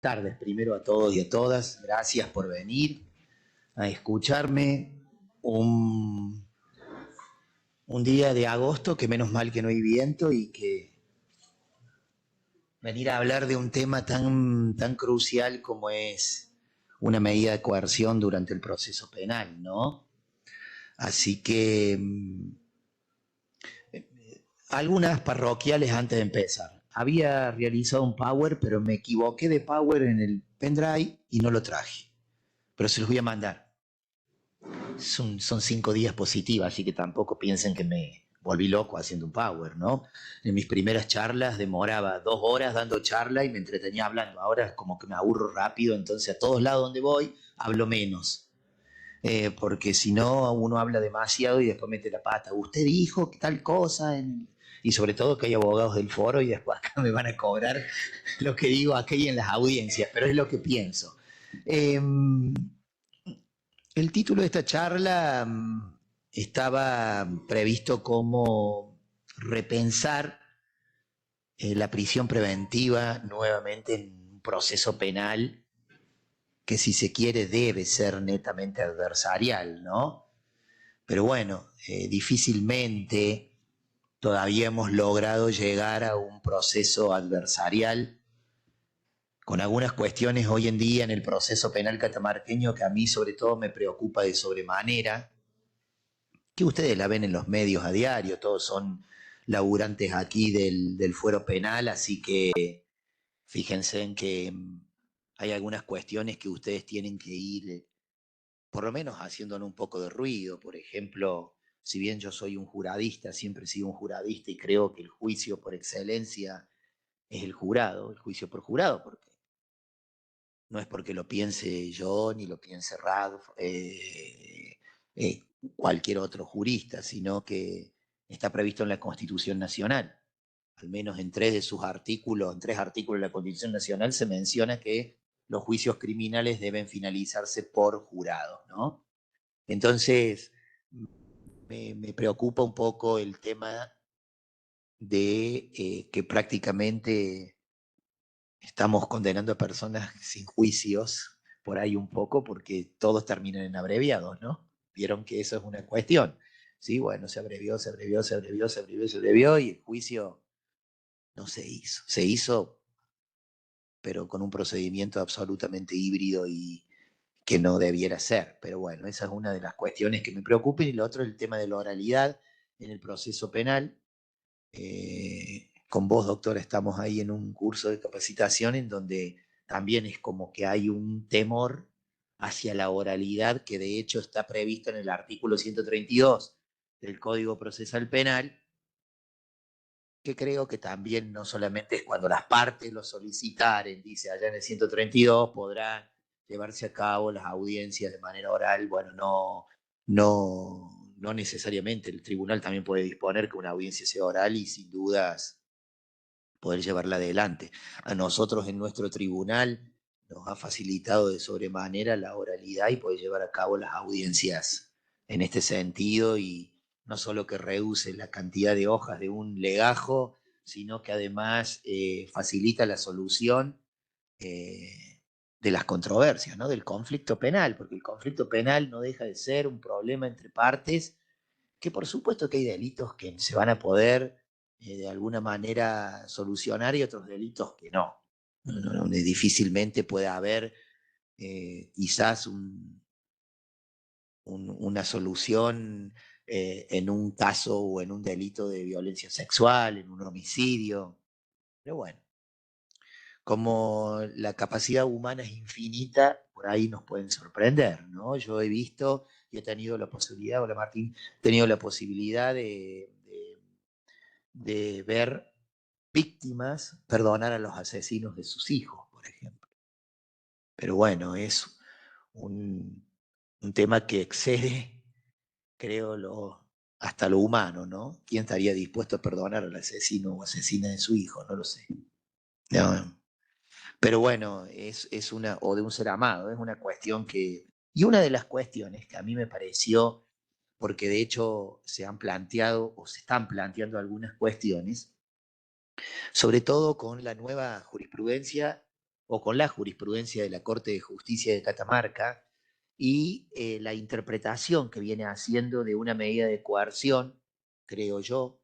tardes primero a todos y a todas. Gracias por venir a escucharme un día de agosto, que menos mal que no hay viento y que venir a hablar de un tema tan crucial como es una medida de coerción durante el proceso penal, ¿no? Así que algunas parroquiales antes de empezar. Había realizado un power, pero me equivoqué de power en el pendrive y no lo traje. Pero se los voy a mandar. Son 5 diapositivas, así que tampoco piensen que me volví loco haciendo un power, ¿no? En mis primeras charlas demoraba 2 horas dando charla y me entretenía hablando. Ahora es como que me aburro rápido, entonces a todos lados donde voy hablo menos. Porque si no uno habla demasiado y después mete la pata. Usted dijo que tal cosa y sobre todo que hay abogados del foro y después acá me van a cobrar lo que digo aquí en las audiencias, pero es lo que pienso. Eh, el título de esta charla estaba previsto como repensar la prisión preventiva nuevamente en un proceso penal que, si se quiere, debe ser netamente adversarial, ¿no? Pero bueno, difícilmente todavía hemos logrado llegar a un proceso adversarial, con algunas cuestiones hoy en día en el proceso penal catamarqueño que a mí sobre todo me preocupa de sobremanera, que ustedes la ven en los medios a diario. Todos son laburantes aquí del fuero penal, así que fíjense en que hay algunas cuestiones que ustedes tienen que ir por lo menos haciéndonos un poco de ruido. Por ejemplo, si bien yo soy un juradista, siempre he sido un juradista y creo que el juicio por excelencia es el jurado, el juicio por jurado, porque no es porque lo piense yo ni lo piense Radf, eh, cualquier otro jurista, sino que está previsto en la Constitución Nacional. Al menos en 3 artículos de la Constitución Nacional se menciona que los juicios criminales deben finalizarse por jurado, ¿no? Entonces, me preocupa un poco el tema de que prácticamente estamos condenando a personas sin juicios, por ahí un poco, porque todos terminan en abreviados, ¿no? Vieron que eso es una cuestión. Sí, bueno, se abrevió, y el juicio no se hizo. Se hizo, pero con un procedimiento absolutamente híbrido y que no debiera ser. Pero bueno, esa es una de las cuestiones que me preocupan. Y lo otro es el tema de la oralidad en el proceso penal. Con vos, doctora, estamos ahí en un curso de capacitación en donde también es como que hay un temor hacia la oralidad, que de hecho está previsto en el artículo 132 del Código Procesal Penal, que creo que también no solamente es cuando las partes lo solicitaren, dice allá en el 132, podrán llevarse a cabo las audiencias de manera oral. Bueno, no necesariamente. El tribunal también puede disponer que una audiencia sea oral y sin dudas poder llevarla adelante. A nosotros en nuestro tribunal nos ha facilitado de sobremanera la oralidad y poder llevar a cabo las audiencias en este sentido, y no solo que reduce la cantidad de hojas de un legajo, sino que además facilita la solución de las controversias, ¿no? Del conflicto penal, porque el conflicto penal no deja de ser un problema entre partes, que por supuesto que hay delitos que se van a poder de alguna manera solucionar y otros delitos que no. Donde difícilmente puede haber quizás una solución en un caso o en un delito de violencia sexual, en un homicidio. Pero bueno, como la capacidad humana es infinita, por ahí nos pueden sorprender, ¿no? Yo he visto y he tenido la posibilidad, hola Martín, he tenido la posibilidad de ver víctimas perdonar a los asesinos de sus hijos, por ejemplo. Pero bueno, es un, un tema que excede, creo, hasta lo humano, ¿no? ¿Quién estaría dispuesto a perdonar al asesino o asesina de su hijo? No lo sé. No. Pero bueno, es una, o de un ser amado, es una cuestión que, y una de las cuestiones que a mí me pareció, porque de hecho se han planteado o se están planteando algunas cuestiones, sobre todo con la nueva jurisprudencia o con la jurisprudencia de la Corte de Justicia de Catamarca y la interpretación que viene haciendo de una medida de coerción, creo yo,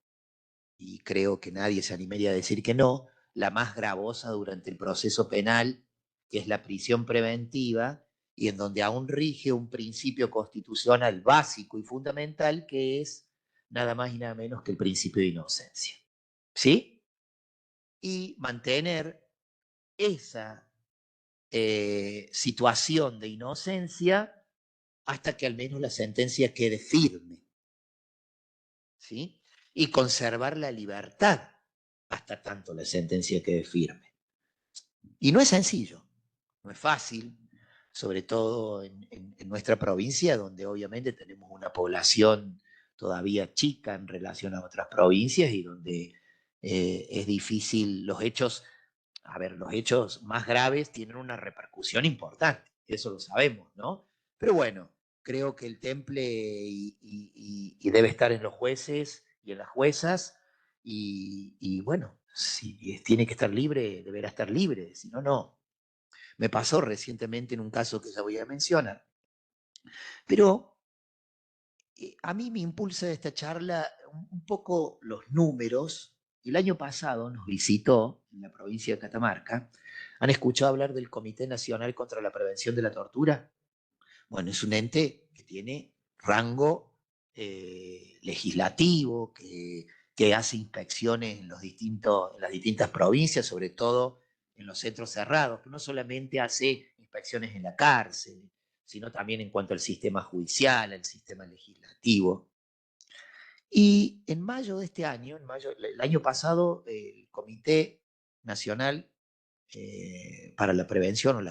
y creo que nadie se animaría a decir que no, la más gravosa durante el proceso penal, que es la prisión preventiva, y en donde aún rige un principio constitucional básico y fundamental, que es nada más y nada menos que el principio de inocencia. ¿Sí? Y mantener esa situación de inocencia hasta que al menos la sentencia quede firme. ¿Sí? Y conservar la libertad hasta tanto la sentencia quede firme. Y no es sencillo, no es fácil, sobre todo en nuestra provincia, donde obviamente tenemos una población todavía chica en relación a otras provincias y donde es difícil los hechos. A ver, los hechos más graves tienen una repercusión importante, eso lo sabemos, ¿no? Pero bueno, creo que el temple y debe estar en los jueces y en las juezas, y bueno, si tiene que estar libre, deberá estar libre, si no, no. Me pasó recientemente en un caso que ya voy a mencionar. Pero a mí me impulsa esta charla un poco los números. El año pasado nos visitó en la provincia de Catamarca. ¿Han escuchado hablar del Comité Nacional contra la Prevención de la Tortura? Bueno, es un ente que tiene rango legislativo, que hace inspecciones en las distintas provincias, sobre todo en los centros cerrados, pero no solamente hace inspecciones en la cárcel, sino también en cuanto al sistema judicial, al sistema legislativo. Y en mayo de este año, el año pasado, el Comité Nacional para la Prevención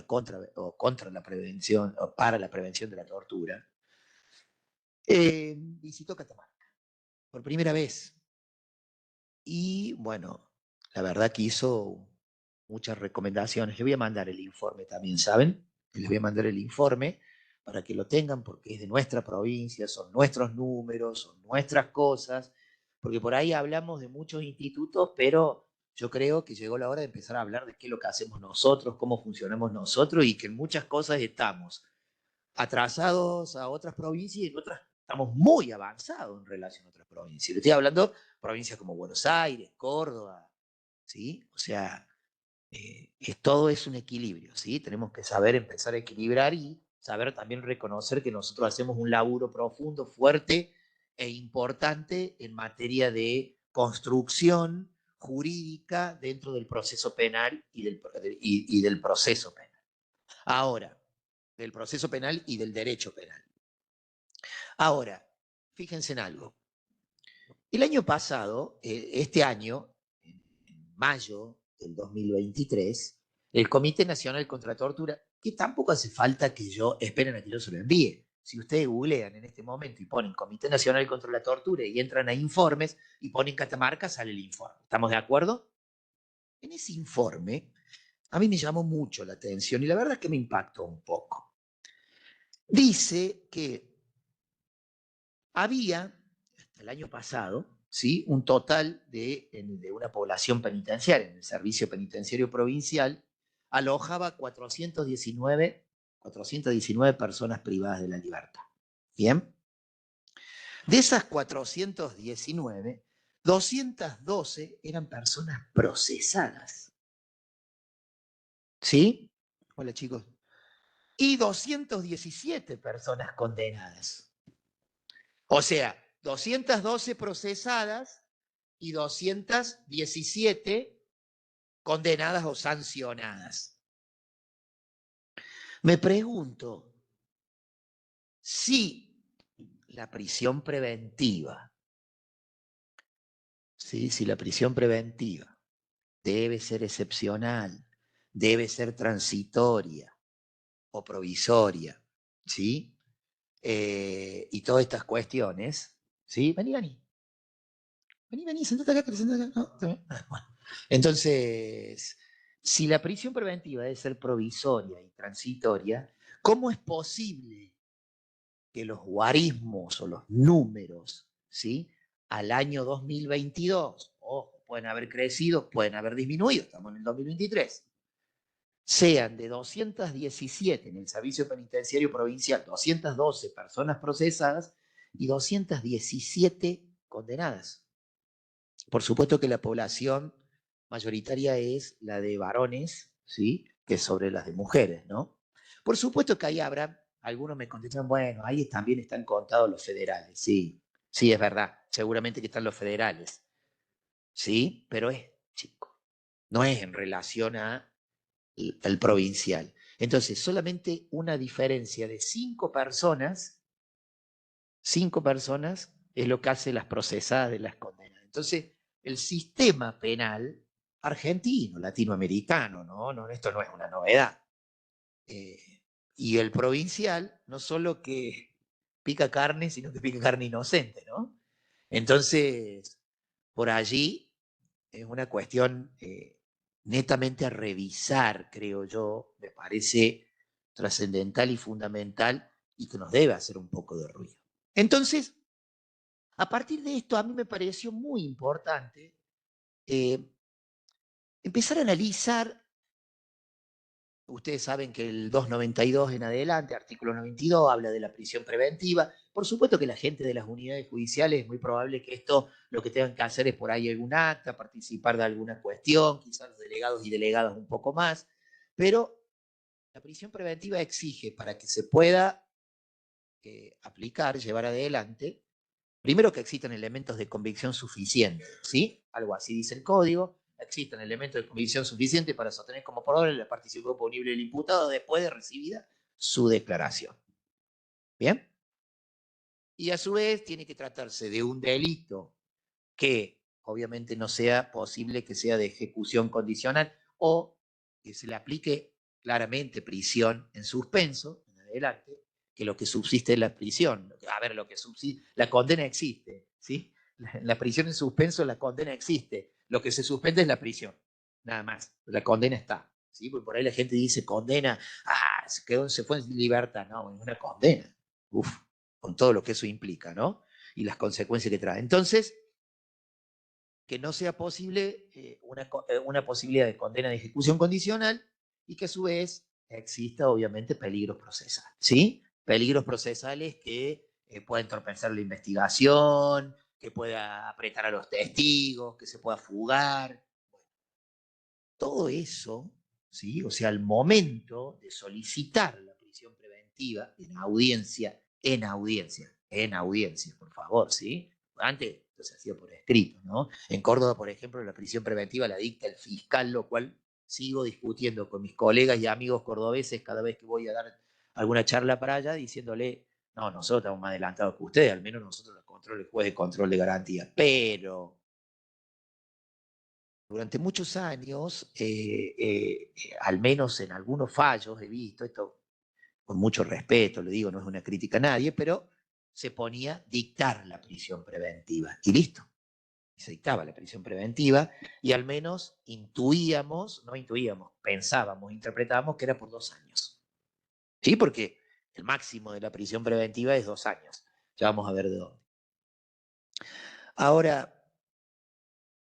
o contra la prevención o para la prevención de la tortura, visitó Catamarca por primera vez. Y bueno, la verdad que hizo muchas recomendaciones. Les voy a mandar el informe también, ¿saben? Les voy a mandar el informe para que lo tengan porque es de nuestra provincia, son nuestros números, son nuestras cosas, porque por ahí hablamos de muchos institutos, pero yo creo que llegó la hora de empezar a hablar de qué es lo que hacemos nosotros, cómo funcionamos nosotros y que en muchas cosas estamos atrasados a otras provincias y en otras estamos muy avanzados en relación a otras provincias. Le estoy hablando de provincias como Buenos Aires, Córdoba, ¿sí? O sea, todo es un equilibrio, ¿sí? Tenemos que saber empezar a equilibrar y saber también reconocer que nosotros hacemos un laburo profundo, fuerte e importante en materia de construcción jurídica dentro del proceso penal y del proceso penal. Ahora, del proceso penal y del derecho penal. Ahora, fíjense en algo. El año pasado, este año, en mayo del 2023, el Comité Nacional contra la Tortura, que tampoco hace falta que esperen a que yo se lo envíe. Si ustedes googlean en este momento y ponen Comité Nacional contra la Tortura y entran a informes y ponen Catamarca, sale el informe. ¿Estamos de acuerdo? En ese informe, a mí me llamó mucho la atención y la verdad es que me impactó un poco. Dice que había, hasta el año pasado, ¿sí? Un total de una población penitenciaria, en el servicio penitenciario provincial, alojaba 419 personas privadas de la libertad. ¿Bien? De esas 419, 212 eran personas procesadas. ¿Sí? Hola chicos. Y 217 personas condenadas. O sea, 212 procesadas y 217 condenadas o sancionadas. Me pregunto si la prisión preventiva, ¿sí? Si la prisión preventiva debe ser excepcional, debe ser transitoria o provisoria, ¿sí? Y todas estas cuestiones, ¿sí? Vení, sentate acá, sentate acá. No, bueno. Entonces, si la prisión preventiva debe ser provisoria y transitoria, ¿cómo es posible que los guarismos o los números, ¿sí? Al año 2022, ojo, pueden haber crecido, pueden haber disminuido, estamos en el 2023, sean de 217 en el Servicio Penitenciario Provincial, 212 personas procesadas y 217 condenadas. Por supuesto que la población mayoritaria es la de varones, ¿sí? Que es sobre las de mujeres, ¿no? Por supuesto que ahí habrá, algunos me contestan, bueno, ahí también están contados los federales, sí, sí, es verdad, seguramente que están los federales, ¿sí? Pero es chico, no es en relación a el provincial. Entonces, solamente una diferencia de 5 personas es lo que hace las procesadas de las condenas. Entonces, el sistema penal argentino, latinoamericano, ¿no? Esto no es una novedad. Y el provincial no solo que pica carne, sino que pica carne inocente, ¿no? Entonces, por allí es una cuestión netamente a revisar, creo yo, me parece trascendental y fundamental y que nos debe hacer un poco de ruido. Entonces, a partir de esto, a mí me pareció muy importante empezar a analizar. Ustedes saben que el 292 en adelante, artículo 92, habla de la prisión preventiva. Por supuesto que la gente de las unidades judiciales es muy probable que esto lo que tengan que hacer es por ahí algún acta, participar de alguna cuestión, quizás los delegados y delegadas un poco más, pero la prisión preventiva exige para que se pueda aplicar, llevar adelante, primero que existan elementos de convicción suficientes, ¿sí? Algo así dice el código. Existen elementos de convicción suficientes para sostener como probable la participación punible del imputado después de recibida su declaración. ¿Bien? Y a su vez tiene que tratarse de un delito que obviamente no sea posible que sea de ejecución condicional o que se le aplique claramente prisión en suspenso, en adelante, que lo que subsiste es la prisión. A ver, lo que subsiste, la condena existe, ¿sí? La prisión en suspenso, la condena existe. Lo que se suspende es la prisión, nada más. La condena está, ¿sí? Porque por ahí la gente dice condena, se fue en libertad. No, es una condena. Uf, con todo lo que eso implica, ¿no? Y las consecuencias que trae. Entonces, que no sea posible una posibilidad de condena de ejecución condicional y que a su vez exista obviamente peligros procesales, ¿sí? Peligros procesales que pueda entorpecer la investigación, que pueda apretar a los testigos, que se pueda fugar. Bueno, todo eso, ¿sí? O sea, al momento de solicitar la prisión preventiva en audiencia, por favor, ¿sí? Antes se hacía por escrito, ¿no? En Córdoba, por ejemplo, la prisión preventiva la dicta el fiscal, lo cual sigo discutiendo con mis colegas y amigos cordobeses cada vez que voy a dar alguna charla para allá, diciéndole, no, nosotros estamos más adelantados que ustedes, al menos nosotros el juez de control de garantía, pero durante muchos años, al menos en algunos fallos he visto, esto con mucho respeto, le digo, no es una crítica a nadie, pero se ponía dictar la prisión preventiva y listo. Se dictaba la prisión preventiva y al menos pensábamos, interpretábamos que era por 2 años. ¿Sí? Porque el máximo de la prisión preventiva es 2 años. Ya vamos a ver de dónde. Ahora,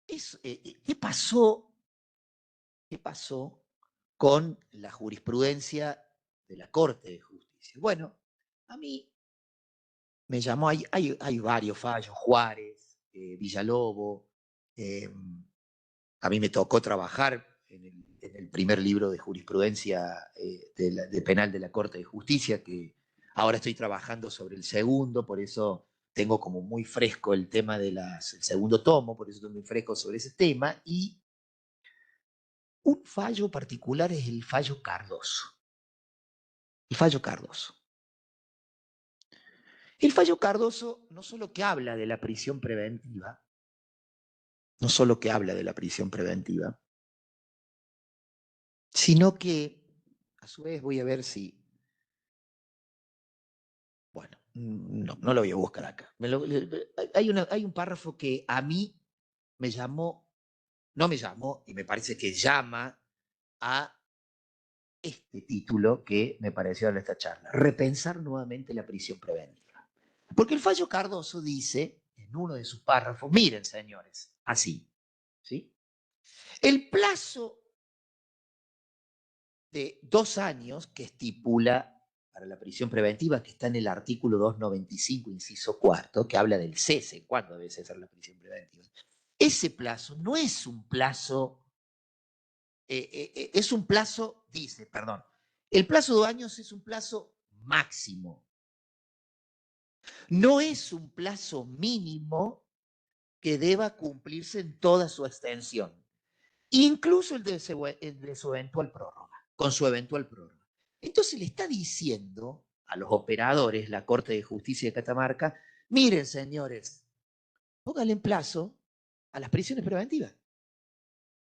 ¿qué pasó? ¿Qué pasó con la jurisprudencia de la Corte de Justicia? Bueno, a mí me llamó, hay varios fallos, Juárez, Villalobos, a mí me tocó trabajar en el primer libro de jurisprudencia de penal de la Corte de Justicia, que ahora estoy trabajando sobre el segundo, por eso tengo como muy fresco el tema del segundo tomo, por eso estoy muy fresco sobre ese tema, y un fallo particular es el fallo Cardoso. El fallo Cardoso. El fallo Cardoso no solo que habla de la prisión preventiva, no solo que habla de la prisión preventiva, sino que, a su vez, voy a ver si, bueno, no lo voy a buscar acá. Hay un párrafo que a mí me llamó, no me llamó, y me parece que llama a este título que me pareció en esta charla, repensar nuevamente la prisión preventiva. Porque el fallo Cardoso dice, en uno de sus párrafos, miren señores, así, ¿sí? El plazo de 2 años que estipula para la prisión preventiva, que está en el artículo 295, inciso cuarto, que habla del cese, cuándo debe cesar la prisión preventiva. Ese plazo no es un plazo, es un plazo, dice, perdón, el plazo de 2 años es un plazo máximo. No es un plazo mínimo que deba cumplirse en toda su extensión, incluso el de su eventual prórroga, con su eventual prórroga. Entonces le está diciendo a los operadores, la Corte de Justicia de Catamarca, miren señores, pónganle en plazo a las prisiones preventivas.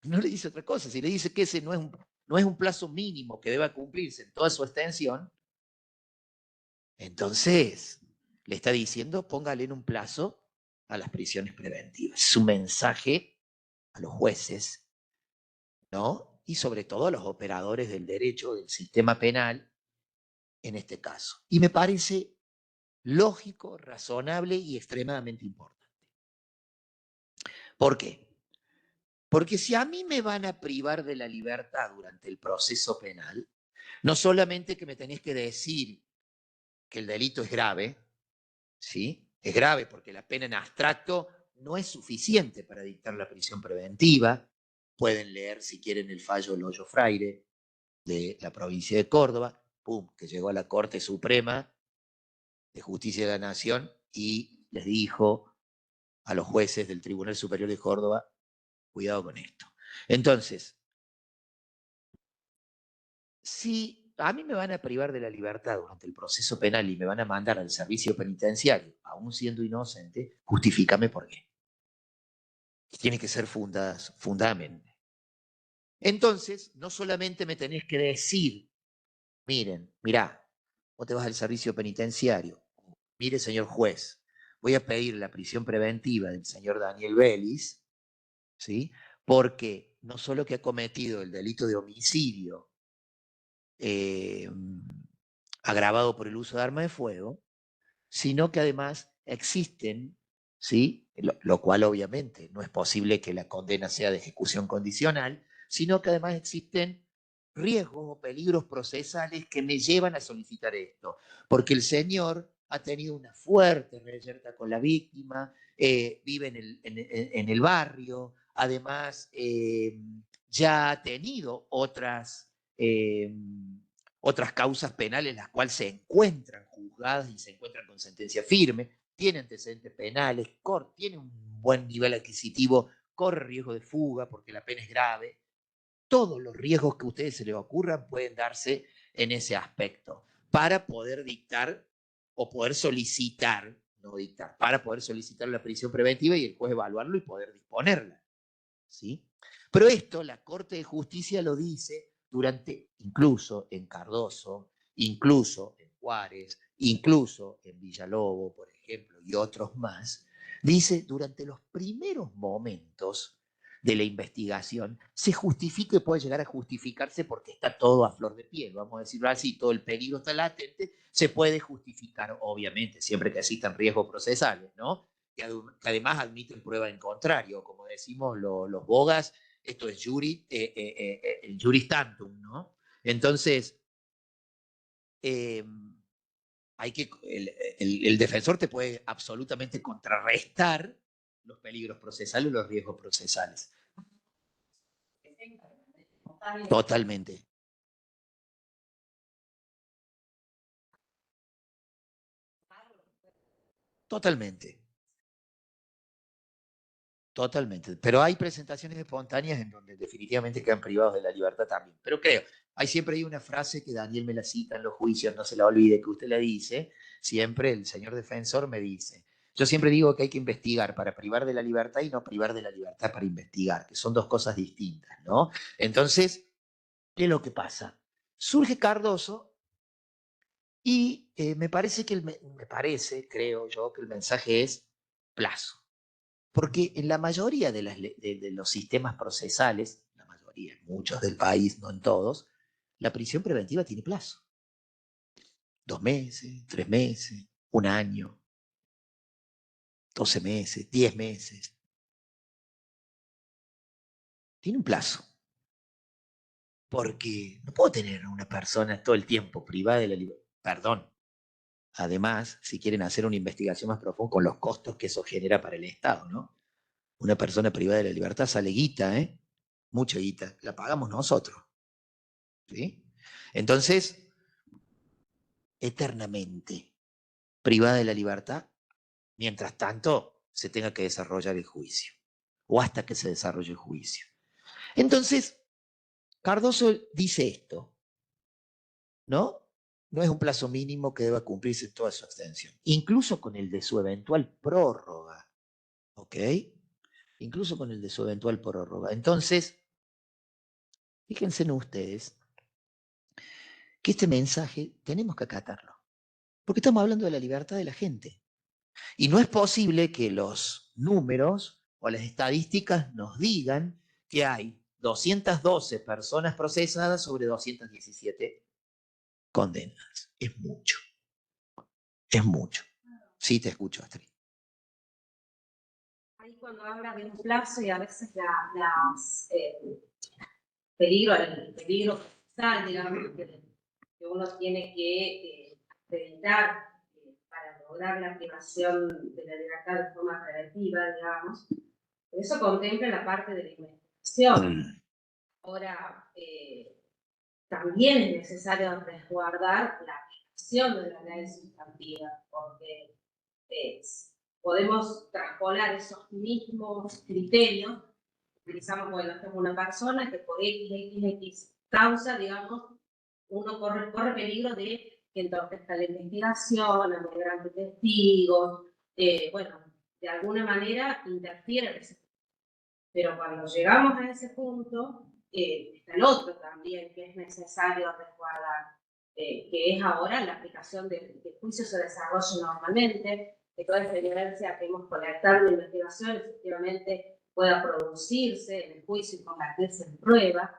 No le dice otra cosa, si le dice que ese no es un plazo mínimo que deba cumplirse en toda su extensión, entonces le está diciendo póngale en un plazo a las prisiones preventivas. Es un mensaje a los jueces, ¿no? Y sobre todo a los operadores del derecho, del sistema penal, en este caso. Y me parece lógico, razonable y extremadamente importante. ¿Por qué? Porque si a mí me van a privar de la libertad durante el proceso penal, no solamente que me tenés que decir que el delito es grave, ¿sí? Es grave porque la pena en abstracto no es suficiente para dictar la prisión preventiva. Pueden leer, si quieren, el fallo Loyo Fraire de la provincia de Córdoba, pum, que llegó a la Corte Suprema de Justicia de la Nación y les dijo a los jueces del Tribunal Superior de Córdoba, cuidado con esto. Entonces, si a mí me van a privar de la libertad durante el proceso penal y me van a mandar al servicio penitenciario, aún siendo inocente, justifícame por qué. Tiene que ser fundamente. Entonces, no solamente me tenés que decir, miren, mirá, vos te vas al servicio penitenciario, mire, señor juez, voy a pedir la prisión preventiva del señor Daniel Vélez, ¿sí? Porque no solo que ha cometido el delito de homicidio agravado por el uso de arma de fuego, sino que además existen, ¿sí? Lo cual obviamente no es posible que la condena sea de ejecución condicional, sino que además existen riesgos o peligros procesales que me llevan a solicitar esto, porque el señor ha tenido una fuerte reyerta con la víctima, vive en el barrio, además ya ha tenido otras causas penales las cuales se encuentran juzgadas y se encuentran con sentencia firme, tiene antecedentes penales, tiene un buen nivel adquisitivo, corre riesgo de fuga porque la pena es grave. Todos los riesgos que a ustedes se les ocurran pueden darse en ese aspecto para poder dictar o poder solicitar, no dictar, para poder solicitar la prisión preventiva y el juez evaluarlo y poder disponerla. ¿Sí? Pero esto la Corte de Justicia lo dice durante, incluso en Cardoso, incluso en Juárez, incluso en Villalobos, por ejemplo, y otros más, dice durante los primeros momentos de la investigación se justifica y puede llegar a justificarse porque está todo a flor de piel, vamos a decirlo así, todo el peligro está latente, se puede justificar, obviamente, siempre que existan riesgos procesales, ¿no? Que además admiten prueba en contrario, como decimos los bogas, esto es el juris tantum, ¿no? Entonces, eh, el defensor te puede absolutamente contrarrestar los peligros procesales o los riesgos procesales. Totalmente. Totalmente. Totalmente. Pero hay presentaciones espontáneas en donde definitivamente quedan privados de la libertad también. Pero creo, siempre hay una frase que Daniel me la cita en los juicios, no se la olvide, que usted la dice, siempre el señor defensor me dice, yo siempre digo que hay que investigar para privar de la libertad y no privar de la libertad para investigar, que son dos cosas distintas, ¿no? Entonces, ¿qué es lo que pasa? Surge Cardoso y me parece creo yo, que el mensaje es plazo. Porque en la mayoría de los sistemas procesales, la mayoría, en muchos del país, no en todos, la prisión preventiva tiene plazo. 2 meses, 3 meses, un año, 12 meses, 10 meses. Tiene un plazo. porque no puedo tener a una persona todo el tiempo privada de la libertad. Perdón. Además, si quieren hacer una investigación más profunda con los costos que eso genera para el Estado, ¿no? Una persona privada de la libertad sale guita, ¿eh? Mucha guita. La pagamos nosotros. ¿Sí? Entonces, eternamente privada de la libertad, mientras tanto se tenga que desarrollar el juicio, o hasta que se desarrolle el juicio. Entonces, Cardoso dice esto, ¿no? No es un plazo mínimo que deba cumplirse en toda su extensión, incluso con el de su eventual prórroga, ¿ok? Incluso con el de su eventual prórroga. Entonces, fíjense en ustedes que este mensaje tenemos que acatarlo, porque estamos hablando de la libertad de la gente. Y no es posible que los números o las estadísticas nos digan que hay 212 personas procesadas sobre 217 condenas. Es mucho. Es mucho. Sí, te escucho, Astrid. Ahí cuando habla de un plazo y a veces las el peligro procesal, digamos, que uno tiene que acreditar para lograr la privación de la libertad de forma preventiva, digamos, eso contempla la parte de la investigación. Ahora, también es necesario resguardar la aplicación de la ley sustantiva, porque podemos traspolar esos mismos criterios. Utilizamos, bueno, tengo una persona que por X causa, digamos, uno corre peligro de que entorpezca la investigación, amedrante testigos, bueno, de alguna manera interfiere en ese punto. Pero cuando llegamos a ese punto, está el otro también que es necesario resguardar, que es ahora la aplicación del juicio se desarrolla normalmente, que toda esta evidencia que hemos colectado en la investigación efectivamente pueda producirse en el juicio y convertirse en prueba.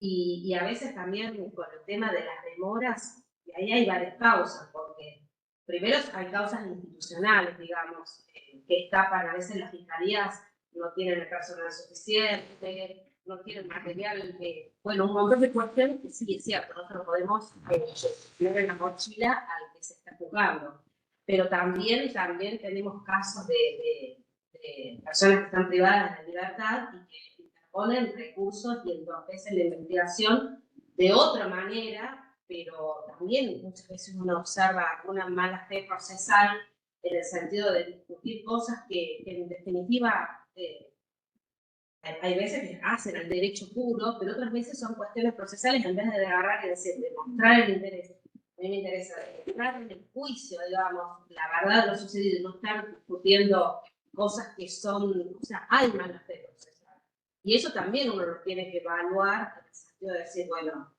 Y a veces también con el tema de las demoras, y ahí hay varias causas, porque primero hay causas institucionales, digamos, que escapan a veces las fiscalías, no tienen el personal suficiente, no tienen material, bueno, un montón de cuestiones que sí es cierto, nosotros podemos poner en la mochila al que se está juzgando. Pero también tenemos casos de personas que están privadas de la libertad y que ponen recursos y entorpecen la investigación de otra manera, pero también muchas veces uno observa una mala fe procesal en el sentido de discutir cosas que en definitiva hay veces que hacen el derecho puro, pero otras veces son cuestiones procesales en vez de agarrar y decir, demostrar el interés. A mí me interesa demostrar en el juicio, digamos, la verdad de lo sucedido y no estar discutiendo cosas que son, o sea, hay mala fe procesal. Y eso también uno lo tiene que evaluar en el sentido de decir, bueno,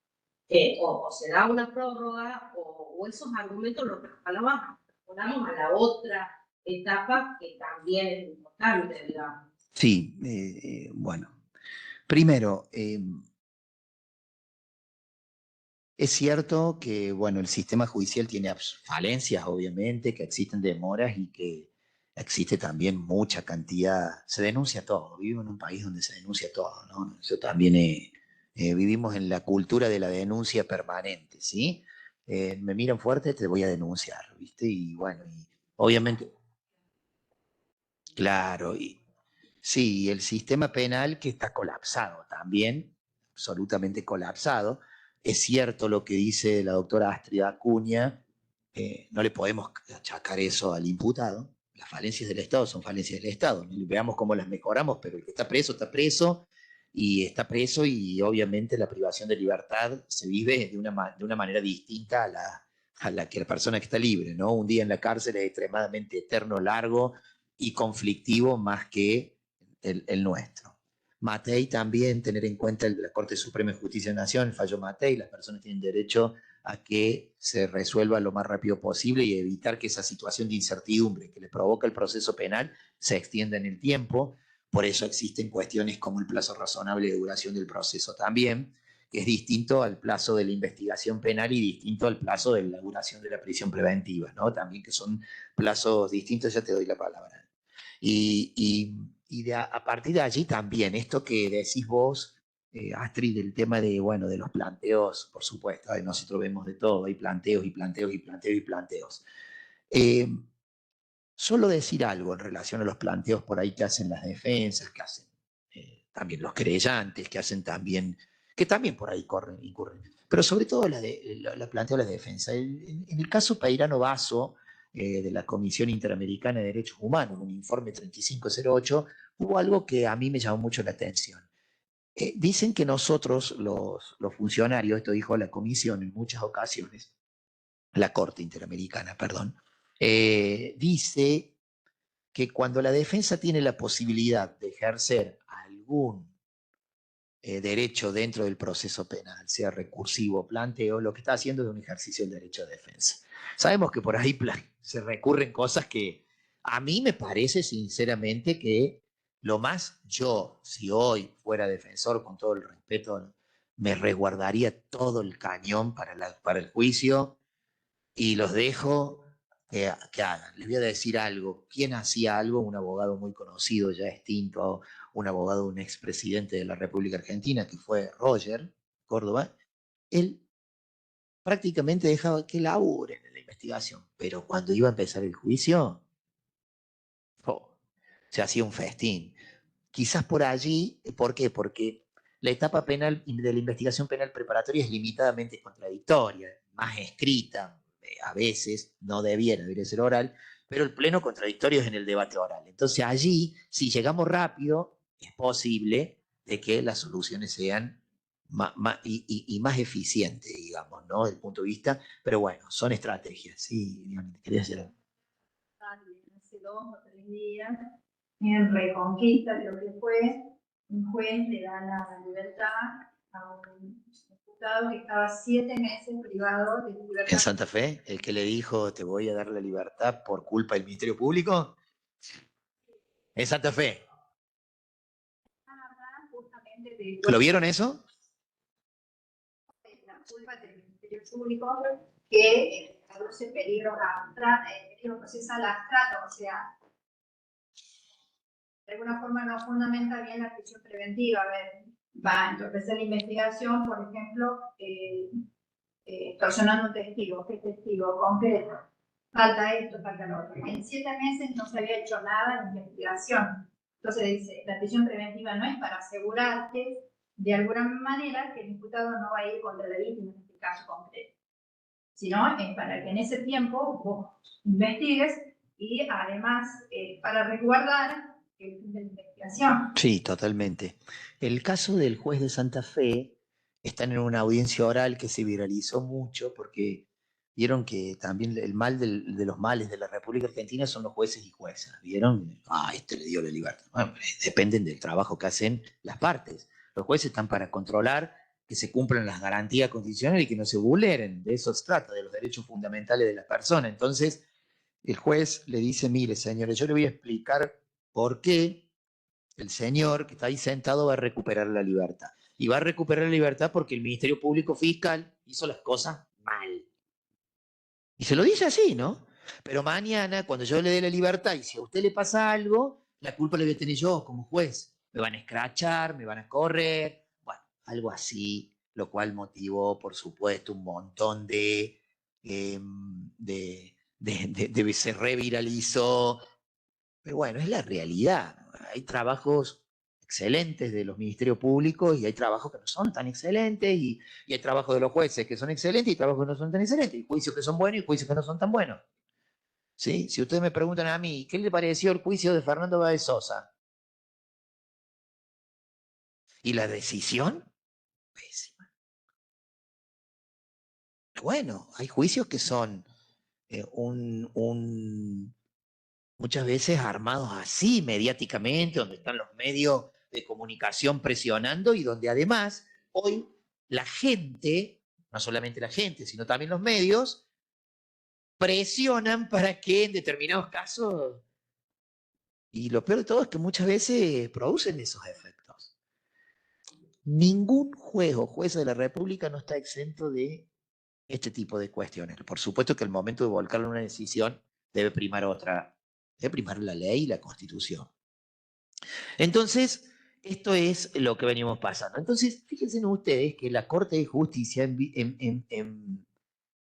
o se da una prórroga o esos argumentos los trasladamos a la otra etapa que también es importante, digamos. Sí, bueno. Primero, es cierto que, bueno, el sistema judicial tiene falencias, obviamente, que existen demoras y que existe también mucha cantidad, se denuncia todo, vivo en un país donde se denuncia todo, ¿no? Yo también vivimos en la cultura de la denuncia permanente, ¿sí? Me miran fuerte, te voy a denunciar, ¿viste? Y bueno, y obviamente, claro, y sí, el sistema penal que está colapsado también, absolutamente colapsado. Es cierto lo que dice la doctora Astrid Acuña, no le podemos achacar eso al imputado. Las falencias del Estado son falencias del Estado. Veamos cómo las mejoramos, pero el que está preso y está preso y obviamente la privación de libertad se vive de una manera distinta a la que la persona que está libre, ¿no? Un día en la cárcel es extremadamente eterno, largo y conflictivo más que el nuestro. Matei también, tener en cuenta la Corte Suprema de Justicia de la Nación, el fallo Matei, las personas tienen derecho a que se resuelva lo más rápido posible y evitar que esa situación de incertidumbre que le provoca el proceso penal se extienda en el tiempo. Por eso existen cuestiones como el plazo razonable de duración del proceso también, que es distinto al plazo de la investigación penal y distinto al plazo de la duración de la prisión preventiva, ¿no? También que son plazos distintos, ya te doy la palabra. Y a partir de allí también, esto que decís vos Astrid, del tema de, bueno, de los planteos, por supuesto, nosotros vemos de todo, hay planteos y planteos y planteos y planteos. Solo decir algo en relación a los planteos por ahí que hacen las defensas, que hacen también los querellantes, que hacen también, que también por ahí incurren. Pero sobre todo la planteo la defensa. En el caso Peirano Basso, de la Comisión Interamericana de Derechos Humanos, en un informe 3508, hubo algo que a mí me llamó mucho la atención. Dicen que nosotros, los funcionarios, esto dijo la Comisión en muchas ocasiones, la Corte Interamericana, perdón, dice que cuando la defensa tiene la posibilidad de ejercer algún derecho dentro del proceso penal, sea recursivo, planteo, lo que está haciendo es un ejercicio del derecho de defensa. Sabemos que por ahí se recurren cosas que a mí me parece sinceramente que lo más yo, si hoy fuera defensor, con todo el respeto, me resguardaría todo el cañón para el juicio y los dejo que hagan. Les voy a decir algo. ¿Quién hacía algo? Un abogado muy conocido, ya extinto, un abogado, un expresidente de la República Argentina, que fue Roger Córdoba. Él prácticamente dejaba que laburen en la investigación, pero cuando iba a empezar el juicio, oh, se hacía un festín. Quizás por allí, ¿por qué? Porque la etapa penal de la investigación penal preparatoria es limitadamente contradictoria, más escrita, a veces, no debería ser oral, pero el pleno contradictorio es en el debate oral. Entonces allí, si llegamos rápido, es posible de que las soluciones sean y más eficientes, digamos, ¿no? Desde el punto de vista, pero bueno, son estrategias, sí, quería decir algo. Hace 2 o 3 días, en Reconquista, creo que fue, un juez le da la libertad a un diputado que estaba 7 meses privado de libertad. En Santa Fe, el que le dijo te voy a dar la libertad por culpa del Ministerio Público. En Santa Fe. ¿Lo vieron eso? La culpa del Ministerio Público que produce peligro procesal abstracto, o sea, de alguna forma no fundamenta bien la prisión preventiva. A ver, va a entorpecer la investigación, por ejemplo, extorsionando un testigo, ¿qué testigo concreto? Falta esto, falta lo otro. En 7 meses no se había hecho nada en la investigación. Entonces dice, la prisión preventiva no es para asegurarte de alguna manera que el imputado no va a ir contra la víctima en este caso concreto, sino es para que en ese tiempo vos investigues y además para resguardar el fin de la investigación. Sí, totalmente. El caso del juez de Santa Fe está en una audiencia oral que se viralizó mucho porque vieron que también el mal de los males de la República Argentina son los jueces y juezas. ¿Vieron? Este le dio la libertad. Bueno, dependen del trabajo que hacen las partes. Los jueces están para controlar que se cumplan las garantías constitucionales y que no se vulneren. De eso se trata, de los derechos fundamentales de la persona. Entonces, el juez le dice, mire, señores, yo le voy a explicar por qué el señor que está ahí sentado va a recuperar la libertad. Y va a recuperar la libertad porque el Ministerio Público Fiscal hizo las cosas mal. Y se lo dice así, ¿no? Pero mañana, cuando yo le dé la libertad y si a usted le pasa algo, la culpa la voy a tener yo como juez. Me van a escrachar, me van a correr, bueno, algo así, lo cual motivó, por supuesto, un montón se reviralizó. Pero bueno, es la realidad. Hay trabajos excelentes de los ministerios públicos y hay trabajos que no son tan excelentes y hay trabajos de los jueces que son excelentes y trabajos que no son tan excelentes, y juicios que son buenos y juicios que no son tan buenos. ¿Sí? Si ustedes me preguntan a mí, ¿qué le pareció el juicio de Fernando Báez Sosa? ¿Y la decisión? Pésima. Bueno, hay juicios que son muchas veces armados así mediáticamente, donde están los medios de comunicación presionando y donde además hoy la gente, no solamente la gente, sino también los medios, presionan para que en determinados casos, y lo peor de todo es que muchas veces producen esos efectos. Ningún juez o jueza de la República no está exento de este tipo de cuestiones. Por supuesto que al momento de volcar una decisión debe primar la ley y la Constitución. Entonces, Esto es lo que venimos pasando. Entonces, fíjense ustedes que la Corte de Justicia en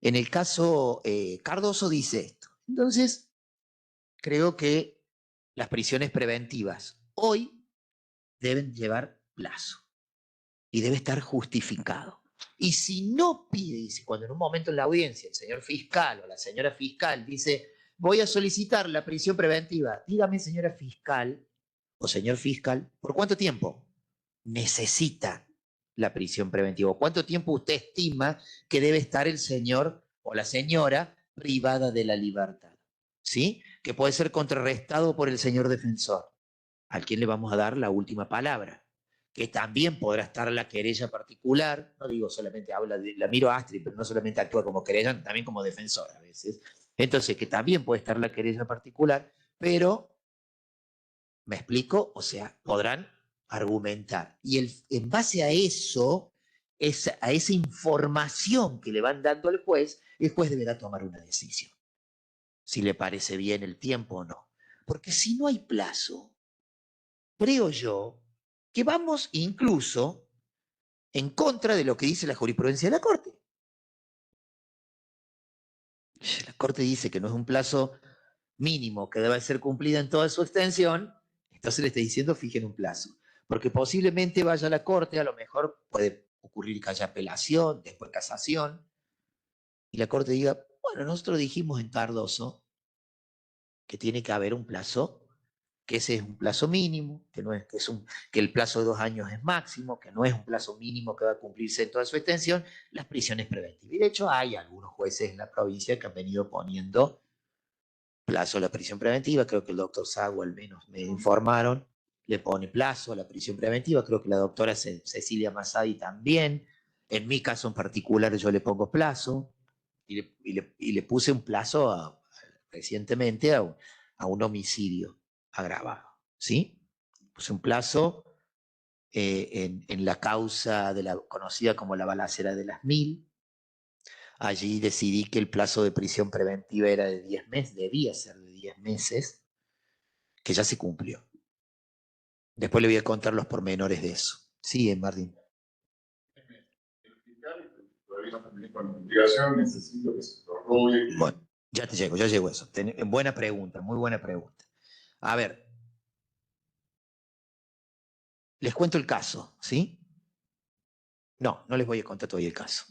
el caso Cardoso dice esto. Entonces, creo que las prisiones preventivas hoy deben llevar plazo y debe estar justificado. Y si no pide, dice, cuando en un momento en la audiencia el señor fiscal o la señora fiscal dice, voy a solicitar la prisión preventiva, dígame, señora fiscal o señor fiscal, ¿por cuánto tiempo necesita la prisión preventiva? ¿Cuánto tiempo usted estima que debe estar el señor o la señora privada de la libertad? ¿Sí? Que puede ser contrarrestado por el señor defensor, al quien le vamos a dar la última palabra, que también podrá estar la querella particular, no digo solamente habla de la miro a Astrid, pero no solamente actúa como querella, también como defensor a veces. Entonces, que también puede estar la querella particular, pero, ¿me explico? O sea, podrán argumentar. Y en base a eso, a esa información que le van dando al juez, el juez deberá tomar una decisión, si le parece bien el tiempo o no. Porque si no hay plazo, creo yo que vamos incluso en contra de lo que dice la jurisprudencia de la Corte. La Corte dice que no es un plazo mínimo que debe ser cumplida en toda su extensión, entonces le está diciendo fijen un plazo. Porque posiblemente vaya a la Corte, a lo mejor puede ocurrir que haya apelación, después casación, y la Corte diga, bueno, nosotros dijimos en Cardoso que tiene que haber un plazo, que ese es un plazo mínimo, que, no es, que el plazo de 2 años es máximo, que no es un plazo mínimo que va a cumplirse en toda su extensión, las prisiones preventivas. Y de hecho hay algunos jueces en la provincia que han venido poniendo plazo a la prisión preventiva, creo que el doctor Sago al menos me informaron, le pone plazo a la prisión preventiva, creo que la doctora Cecilia Massadi también, en mi caso en particular yo le pongo plazo, y le puse un plazo recientemente a un homicidio agravado, ¿sí? Puse un plazo en la causa conocida como la balacera de las 1000. Allí decidí que el plazo de prisión preventiva era de 10 meses, debía ser de 10 meses, que ya se cumplió. Después le voy a contar los pormenores de eso. Sí, Martín. Necesito que se prorrogue. Bueno, ya llego a eso. Buena pregunta, muy buena pregunta. A ver, les cuento el caso, ¿sí? No, no les voy a contar todavía el caso.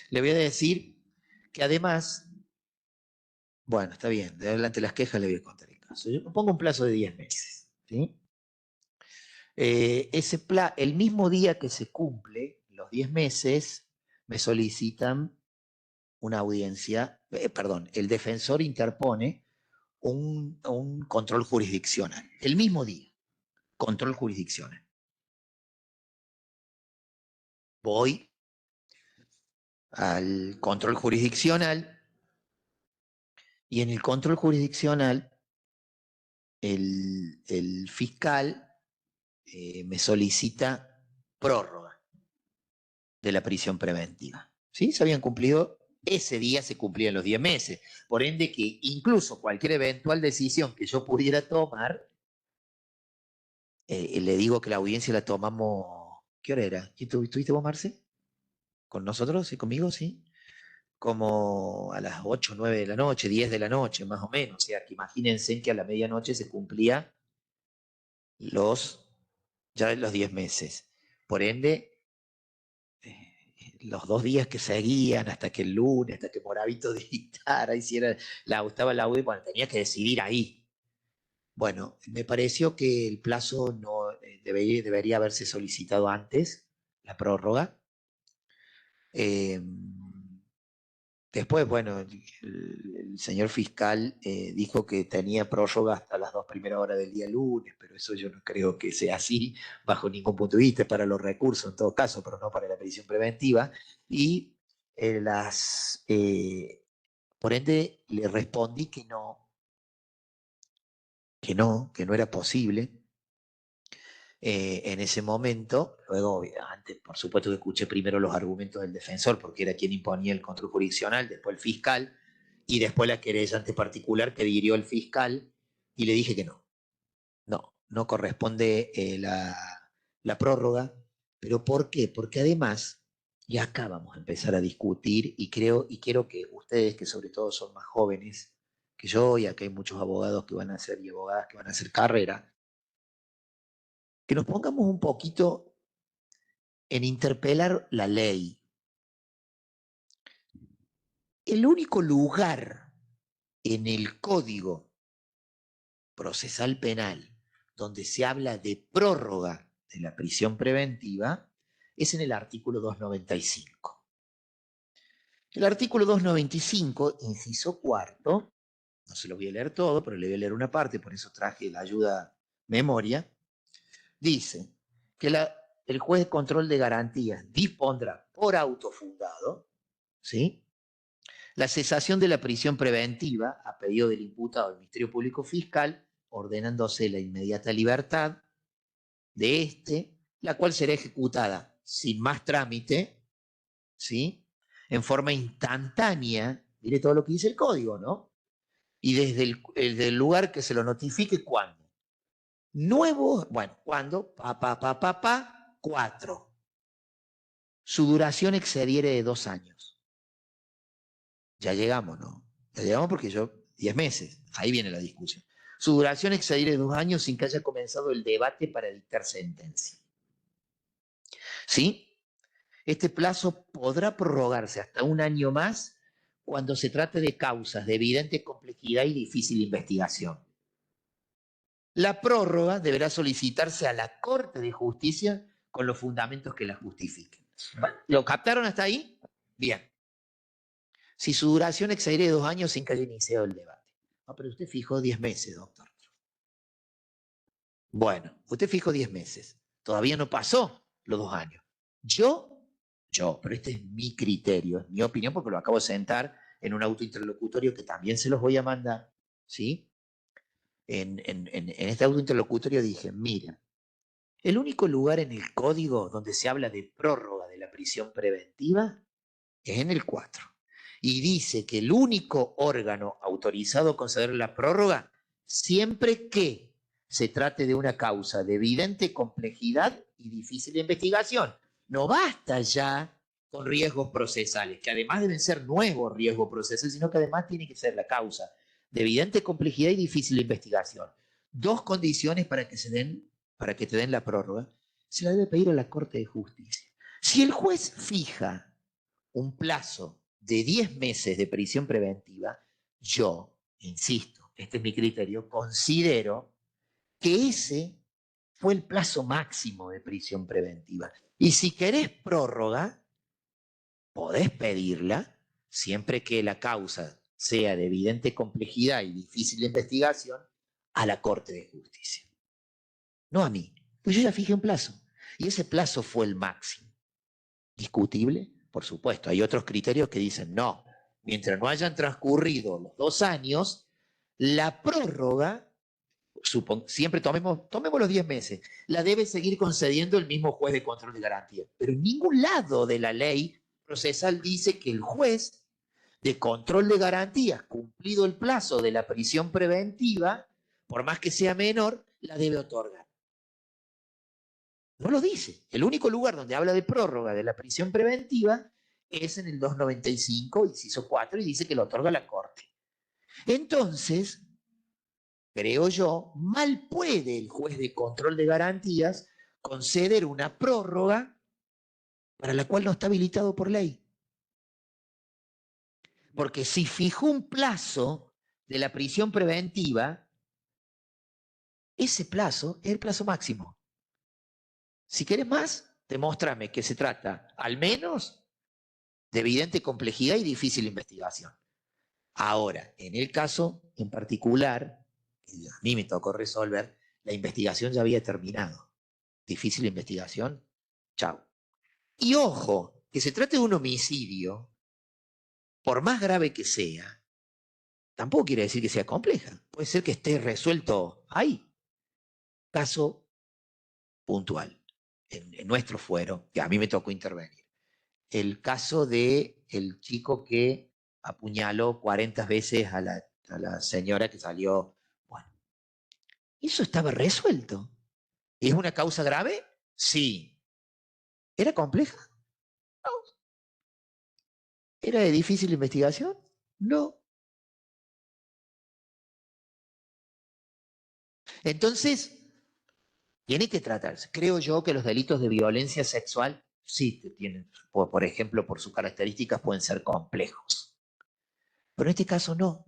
Le voy a decir que además, bueno, está bien, de adelante las quejas le voy a contar el caso. Yo pongo un plazo de 10 meses, ¿sí? El mismo día que se cumple los 10 meses, me solicitan una audiencia, perdón, el defensor interpone un control jurisdiccional. El mismo día, control jurisdiccional. Voy al control jurisdiccional y en el control jurisdiccional el fiscal me solicita prórroga de la prisión preventiva. ¿Sí? Se habían cumplido, ese día se cumplían los 10 meses. Por ende que incluso cualquier eventual decisión que yo pudiera tomar, le digo que la audiencia la tomamos, ¿qué hora era? ¿Estuviste vos, Marce? ¿Con nosotros? ¿Sí? ¿Conmigo? ¿Sí? Como a las 8, 9 de la noche, 10 de la noche, más o menos. O sea, que imagínense que a la medianoche se cumplía ya los 10 meses. Por ende, los 2 días que seguían, hasta que el lunes, hasta que Moravito dictara, hiciera, estaba la UE, bueno, tenía que decidir ahí. Bueno, me pareció que el plazo no debería haberse solicitado antes, la prórroga. Después, bueno, el señor fiscal dijo que tenía prórroga hasta las 2 primeras horas del día lunes, pero eso yo no creo que sea así bajo ningún punto de vista, para los recursos en todo caso, pero no para la prisión preventiva. Y por ende le respondí que no era posible. En ese momento, luego, antes, por supuesto que escuché primero los argumentos del defensor, porque era quien imponía el control jurisdiccional, después el fiscal, y después la querellante particular que dirigió el fiscal, y le dije que no corresponde la prórroga. ¿Pero por qué? Porque además, y acá vamos a empezar a discutir, y quiero que ustedes, que sobre todo son más jóvenes que yo, y acá hay muchos abogados que van a hacer y abogadas que van a hacer carrera, que nos pongamos un poquito en interpelar la ley. El único lugar en el Código Procesal Penal donde se habla de prórroga de la prisión preventiva es en el artículo 295. El artículo 295, inciso cuarto, no se lo voy a leer todo, pero le voy a leer una parte, por eso traje la ayuda memoria, dice que el juez de control de garantías dispondrá por autofundado, ¿sí?, la cesación de la prisión preventiva a pedido del imputado del Ministerio Público Fiscal, ordenándose la inmediata libertad de este, la cual será ejecutada sin más trámite, ¿sí?, en forma instantánea, mire todo lo que dice el código, ¿no? Y desde el lugar que se lo notifique, ¿cuándo? Nuevo, bueno, ¿cuándo? 4. Su duración excediere de 2 años. Ya llegamos, ¿no? Ya llegamos porque 10 meses, ahí viene la discusión. Su duración excediere de 2 años sin que haya comenzado el debate para dictar sentencia. ¿Sí? Este plazo podrá prorrogarse hasta 1 año más cuando se trate de causas de evidente complejidad y difícil investigación. La prórroga deberá solicitarse a la Corte de Justicia con los fundamentos que la justifiquen. ¿Lo captaron hasta ahí? Bien. Si su duración excediere de 2 años sin que haya iniciado el debate. No, pero usted fijó 10 meses, doctor. Bueno, usted fijó 10 meses. Todavía no pasó los 2 años. Pero este es mi criterio, es mi opinión, porque lo acabo de sentar en un autointerlocutorio que también se los voy a mandar, ¿sí? En este autointerlocutorio dije, mira, el único lugar en el código donde se habla de prórroga de la prisión preventiva es en el 4. Y dice que el único órgano autorizado a conceder la prórroga, siempre que se trate de una causa de evidente complejidad y difícil investigación. No basta ya con riesgos procesales, que además deben ser nuevos riesgos procesales, sino que además tiene que ser la causa de evidente complejidad y difícil investigación. 2 condiciones para que te den la prórroga, se la debe pedir a la Corte de Justicia. Si el juez fija un plazo de 10 meses de prisión preventiva, yo, insisto, este es mi criterio, considero que ese fue el plazo máximo de prisión preventiva. Y si querés prórroga, podés pedirla, siempre que la causa sea de evidente complejidad y difícil de investigación, a la Corte de Justicia. No a mí, pues yo ya fijé un plazo. Y ese plazo fue el máximo. ¿Discutible? Por supuesto. Hay otros criterios que dicen no. Mientras no hayan transcurrido los 2 años, la prórroga, siempre tomemos los 10 meses, la debe seguir concediendo el mismo juez de control de garantía. Pero en ningún lado de la ley procesal dice que el juez de control de garantías, cumplido el plazo de la prisión preventiva, por más que sea menor, la debe otorgar. No lo dice. El único lugar donde habla de prórroga de la prisión preventiva es en el 295, inciso 4, y dice que lo otorga la Corte. Entonces, creo yo, mal puede el juez de control de garantías conceder una prórroga para la cual no está habilitado por ley. Porque si fijó un plazo de la prisión preventiva, ese plazo es el plazo máximo. Si querés más, demóstrame que se trata, al menos, de evidente complejidad y difícil investigación. Ahora, en el caso en particular, que a mí me tocó resolver, la investigación ya había terminado. Difícil investigación, chao. Y ojo, que se trate de un homicidio, por más grave que sea, tampoco quiere decir que sea compleja. Puede ser que esté resuelto ahí. Caso puntual, en nuestro fuero, que a mí me tocó intervenir. El caso de el chico que apuñaló 40 veces a la señora que salió. Bueno, eso estaba resuelto. ¿Es una causa grave? Sí. ¿Era compleja? No. ¿Era de difícil investigación? No. Entonces, tiene que tratarse. Creo yo que los delitos de violencia sexual sí tienen, por ejemplo, por sus características pueden ser complejos. Pero en este caso no.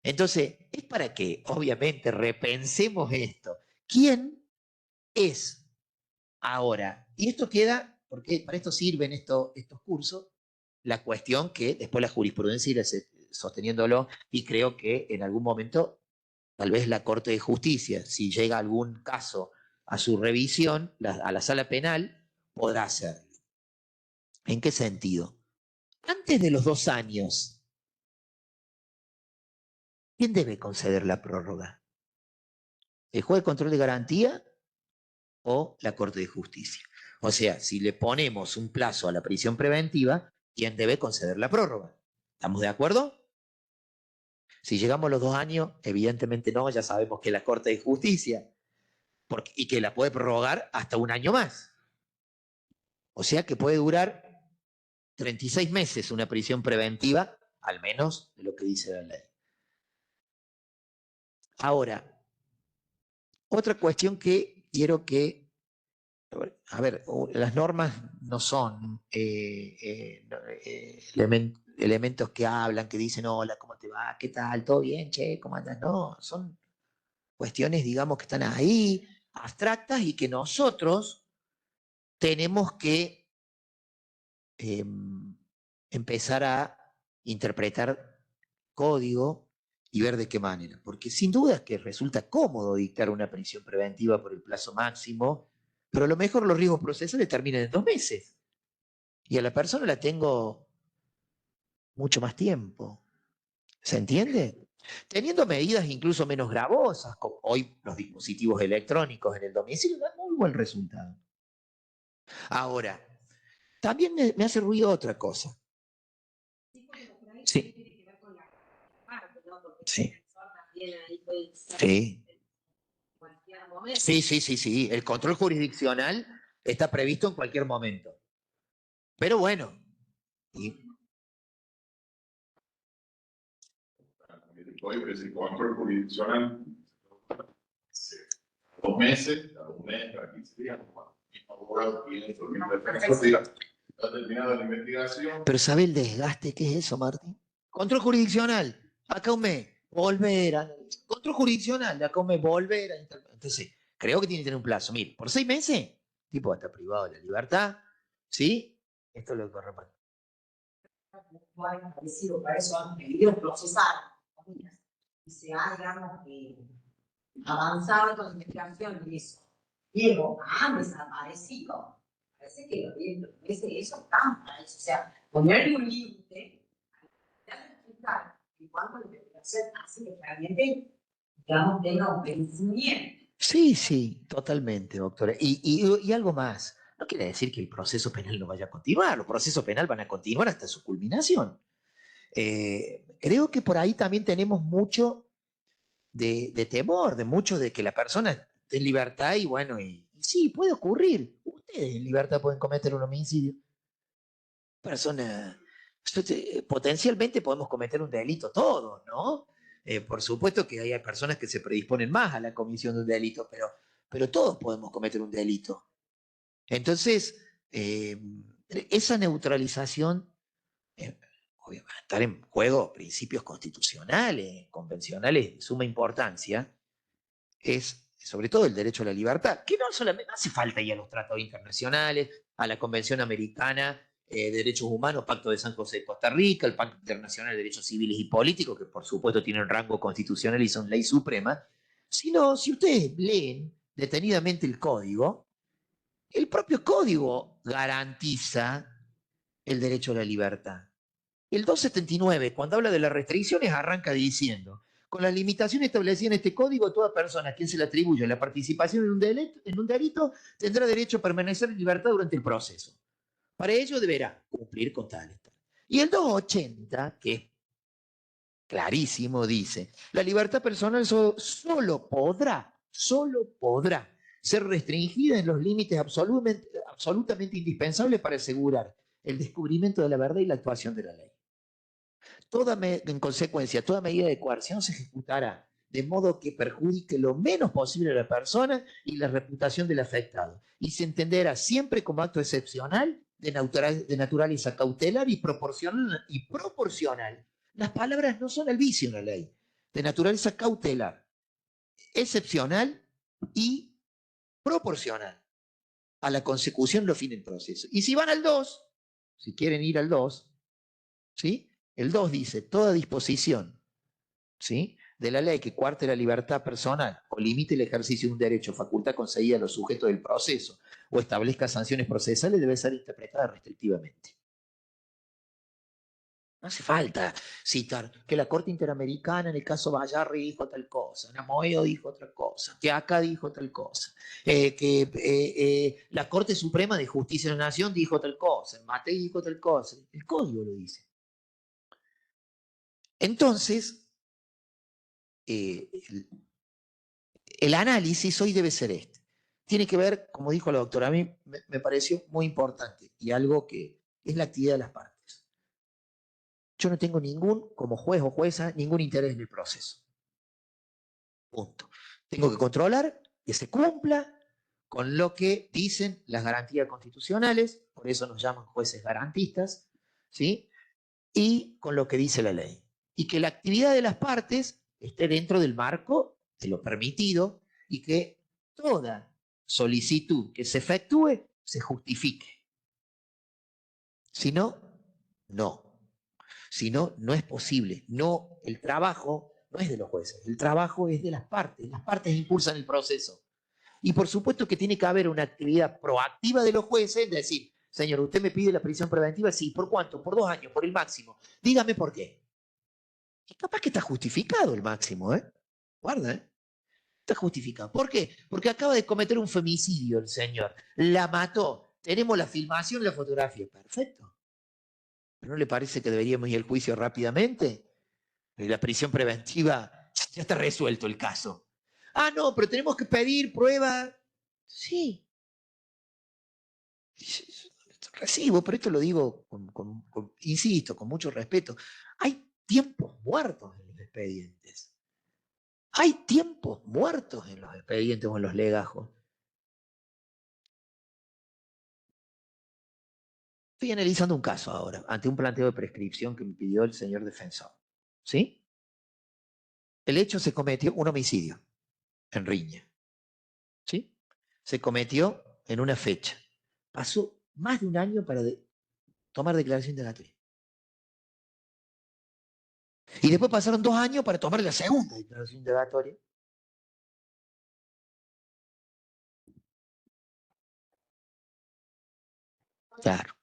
Entonces, es para que, obviamente, repensemos esto. ¿Quién es ahora? Y esto queda, porque para esto sirven estos cursos, la cuestión que después la jurisprudencia irá sosteniéndolo, y creo que en algún momento, tal vez la Corte de Justicia, si llega algún caso a su revisión, a la sala penal, podrá hacerlo. ¿En qué sentido? Antes de los 2 años, ¿quién debe conceder la prórroga? ¿El juez de control de garantía o la Corte de Justicia? O sea, si le ponemos un plazo a la prisión preventiva, ¿quién debe conceder la prórroga? ¿Estamos de acuerdo? Si llegamos a los 2 años, evidentemente no, ya sabemos que la Corte de Justicia, y que la puede prorrogar hasta 1 año más. O sea que puede durar 36 meses una prisión preventiva, al menos de lo que dice la ley. Ahora, otra cuestión que quiero que, a ver, las normas no son elementos que hablan, que dicen, hola, ¿cómo te va? ¿Qué tal? ¿Todo bien? Che, ¿cómo andas? No, son cuestiones, digamos, que están ahí, abstractas, y que nosotros tenemos que empezar a interpretar código y ver de qué manera. Porque sin duda es que resulta cómodo dictar una prisión preventiva por el plazo máximo, pero a lo mejor los riesgos procesales terminan en 2 meses. Y a la persona la tengo mucho más tiempo. ¿Se entiende? Teniendo medidas incluso menos gravosas, como hoy los dispositivos electrónicos en el domicilio, dan muy buen resultado. Ahora, también me hace ruido otra cosa. Sí. Sí. Sí. Sí. El control jurisdiccional está previsto en cualquier momento. Pero bueno. El código es el control jurisdiccional. 2 meses, cada 1 mes, cada 15 días. El abogado tiene su defensa, está terminada la investigación. Pero ¿sabe el desgaste que es eso, Martín? Control jurisdiccional, acá 1 mes, volver a... Control jurisdiccional, de acá 1 mes, volver a... Entonces, creo que tiene que tener un plazo. Mire, por 6 meses, el tipo va a estar privado de la libertad, ¿sí? Esto es lo que corresponde. No hay parecido, para eso han pedido procesar y se ha, digamos, avanzado con la investigación y eso. Diego ha desaparecido. Parece que los meses eso están para eso. O sea, ponerle un límite, explicar en cuanto a la investigación hace que realmente, digamos, tenga un vencimiento. Sí, totalmente, doctora. Y algo más. No quiere decir que el proceso penal no vaya a continuar. Los procesos penales van a continuar hasta su culminación. Creo que por ahí también tenemos mucho de temor, de mucho de que la persona esté en libertad y bueno, y sí, puede ocurrir. Ustedes en libertad pueden cometer un homicidio. Persona, potencialmente podemos cometer un delito todos, ¿no? Por supuesto que hay personas que se predisponen más a la comisión de un delito, pero todos podemos cometer un delito. Entonces, esa neutralización, obviamente, estar en juego principios constitucionales, convencionales de suma importancia, es sobre todo el derecho a la libertad, que no solamente hace falta ir a los tratados internacionales, a la Convención Americana de Derechos Humanos, Pacto de San José de Costa Rica, el Pacto Internacional de Derechos Civiles y Políticos, que por supuesto tienen rango constitucional y son ley suprema, sino si ustedes leen detenidamente el código, el propio código garantiza el derecho a la libertad. El 279, cuando habla de las restricciones, arranca diciendo: con las limitaciones establecidas en este código, toda persona a quien se le atribuye la participación en un delito tendrá derecho a permanecer en libertad durante el proceso. Para ello deberá cumplir con tales. Y el 280, que es clarísimo, dice: la libertad personal solo podrá ser restringida en los límites absolutamente indispensables para asegurar el descubrimiento de la verdad y la actuación de la ley. En consecuencia, toda medida de coerción se ejecutará de modo que perjudique lo menos posible a la persona y la reputación del afectado, y se entenderá siempre como acto excepcional de naturaleza cautelar y proporcional. Las palabras no son el vicio en la ley, de naturaleza cautelar, excepcional y proporcional a la consecución de los fines del proceso. Y si van al 2, si quieren ir al 2, ¿sí? El 2 dice, toda disposición, ¿sí?, de la ley que cuarte la libertad personal o limite el ejercicio de un derecho o facultad concedida a los sujetos del proceso o establezca sanciones procesales debe ser interpretada restrictivamente. No hace falta citar que la Corte Interamericana en el caso Bayarri dijo tal cosa, Namoeo dijo otra cosa, que acá dijo tal cosa, que la Corte Suprema de Justicia de la Nación dijo tal cosa, Matei dijo tal cosa. El código lo dice. Entonces, el análisis hoy debe ser este. Tiene que ver, como dijo la doctora, a mí me pareció muy importante y algo que es la actividad de las partes. Yo no tengo como juez o jueza, ningún interés en el proceso. Punto. Tengo que controlar que se cumpla con lo que dicen las garantías constitucionales, por eso nos llaman jueces garantistas, ¿sí? Y con lo que dice la ley. Y que la actividad de las partes esté dentro del marco de lo permitido y que toda solicitud que se efectúe se justifique. Si no, no. Si no, no es posible. No, el trabajo no es de los jueces, el trabajo es de las partes impulsan el proceso. Y por supuesto que tiene que haber una actividad proactiva de los jueces, es decir, señor, usted me pide la prisión preventiva, sí, ¿por cuánto? Por 2 años, por el máximo. Dígame por qué. Y capaz que está justificado el máximo, ¿eh? Guarda, ¿eh? Está justificado. ¿Por qué? Porque acaba de cometer un femicidio el señor. La mató. Tenemos la filmación y la fotografía. Perfecto. ¿Pero no le parece que deberíamos ir al juicio rápidamente? La prisión preventiva, ya está resuelto el caso. Ah, no, pero tenemos que pedir prueba. Sí. Recibo, pero esto lo digo, insisto, con mucho respeto. Hay tiempos muertos en los expedientes. Hay tiempos muertos en los expedientes o en los legajos. Estoy analizando un caso ahora, ante un planteo de prescripción que me pidió el señor defensor. ¿Sí? El hecho se cometió, un homicidio en riña. ¿Sí? Se cometió en una fecha. Pasó más de un año para tomar declaración indagatoria. Y después pasaron 2 años para tomar la segunda declaración indagatoria. Claro.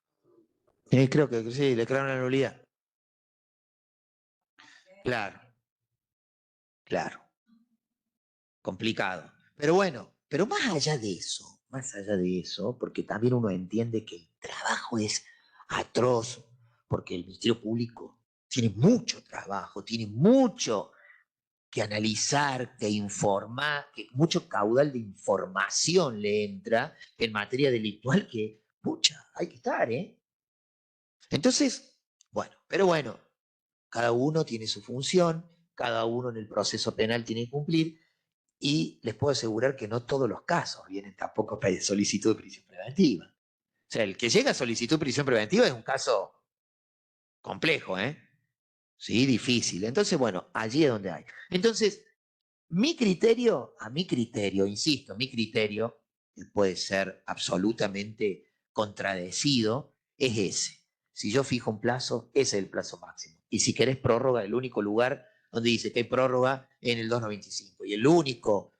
Creo que sí, declararon la nulidad. Claro. Claro. Complicado. Pero bueno, pero más allá de eso, porque también uno entiende que el trabajo es atroz, porque el Ministerio Público tiene mucho trabajo, tiene mucho que analizar, que informar, que mucho caudal de información le entra en materia delictual que, pucha, hay que estar, ¿eh? Entonces, bueno, pero bueno, cada uno tiene su función, cada uno en el proceso penal tiene que cumplir, y les puedo asegurar que no todos los casos vienen tampoco a solicitud de prisión preventiva. O sea, el que llega a solicitud de prisión preventiva es un caso complejo, ¿eh? Sí, difícil. Entonces, bueno, allí es donde hay. Entonces, a mi criterio, insisto, mi criterio puede ser absolutamente contradecido, es ese. Si yo fijo un plazo, ese es el plazo máximo. Y si querés prórroga, el único lugar donde dice que hay prórroga en el 295. Y el único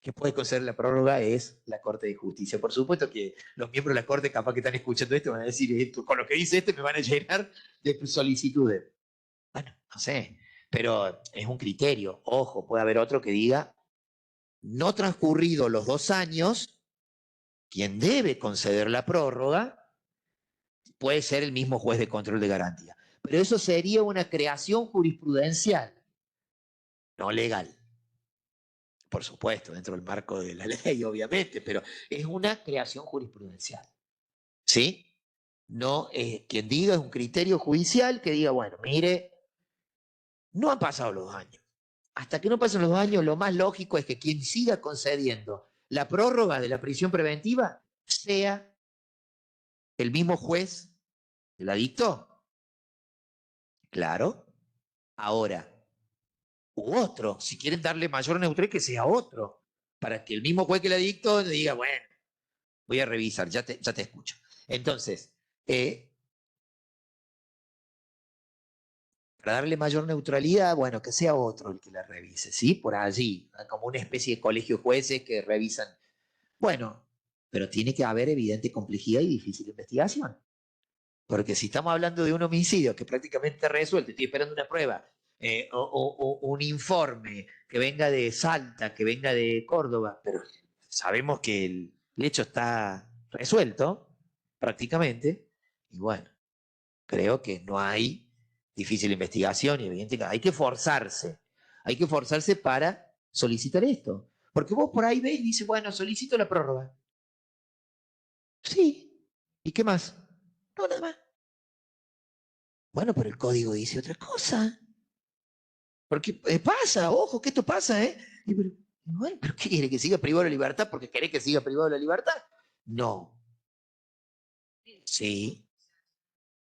que puede conceder la prórroga es la Corte de Justicia. Por supuesto que los miembros de la Corte, capaz que están escuchando esto, van a decir, esto, con lo que dice me van a llenar de solicitudes. Bueno, no sé, pero es un criterio. Ojo, puede haber otro que diga, no transcurridos los 2 años, quien debe conceder la prórroga puede ser el mismo juez de control de garantía. Pero eso sería una creación jurisprudencial, no legal. por supuesto, dentro del marco de la ley, obviamente, pero es una creación jurisprudencial. ¿Sí? No, quien diga es un criterio judicial que diga, bueno, mire, no han pasado los 2 años. Hasta que no pasen los 2 años, lo más lógico es que quien siga concediendo la prórroga de la prisión preventiva sea el mismo juez que la dictó. Claro. Ahora, u otro, si quieren darle mayor neutralidad, que sea otro, para que el mismo juez que la dictó diga, bueno, voy a revisar, ya te escucho. Entonces, para darle mayor neutralidad, bueno, que sea otro el que la revise, ¿sí? Por allí, como una especie de colegio de jueces que revisan. Bueno, pero tiene que haber evidente complejidad y difícil investigación. Porque si estamos hablando de un homicidio que prácticamente está resuelto, estoy esperando una prueba, o un informe que venga de Salta, que venga de Córdoba, pero sabemos que el hecho está resuelto, prácticamente, y bueno, creo que no hay difícil investigación y evidente que hay que forzarse para solicitar esto. Porque vos por ahí ves y dices, bueno, solicito la prórroga. Sí. ¿Y qué más? No, nada más. Bueno, pero el código dice otra cosa. Porque pasa, ojo, que esto pasa, ¿eh? Y bueno, ¿pero qué quiere? ¿Que siga privado de la libertad porque querés que siga privado de la libertad? No. Sí.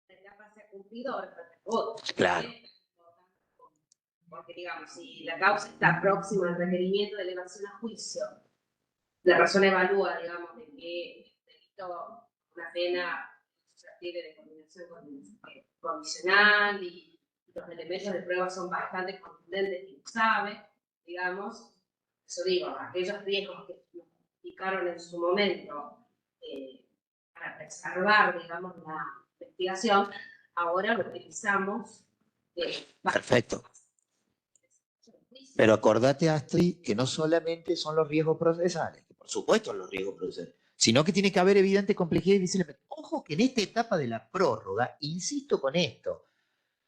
La etapa se ha cumplido, ahora falta otra. Claro. Porque, digamos, si la causa está próxima al requerimiento de elevación a juicio, la persona evalúa, digamos, de que el delito, una pena susceptible de condenación condicional y los elementos de prueba son bastante contundentes y lo sabe, digamos, eso digo, aquellos riesgos que nos indicaron en su momento para preservar, digamos, la investigación, ahora lo utilizamos. Perfecto. Pero acordate, Astrid, que no solamente son los riesgos procesales, que por supuesto los riesgos procesales, sino que tiene que haber evidente complejidad y difícil. Ojo que en esta etapa de la prórroga, insisto con esto,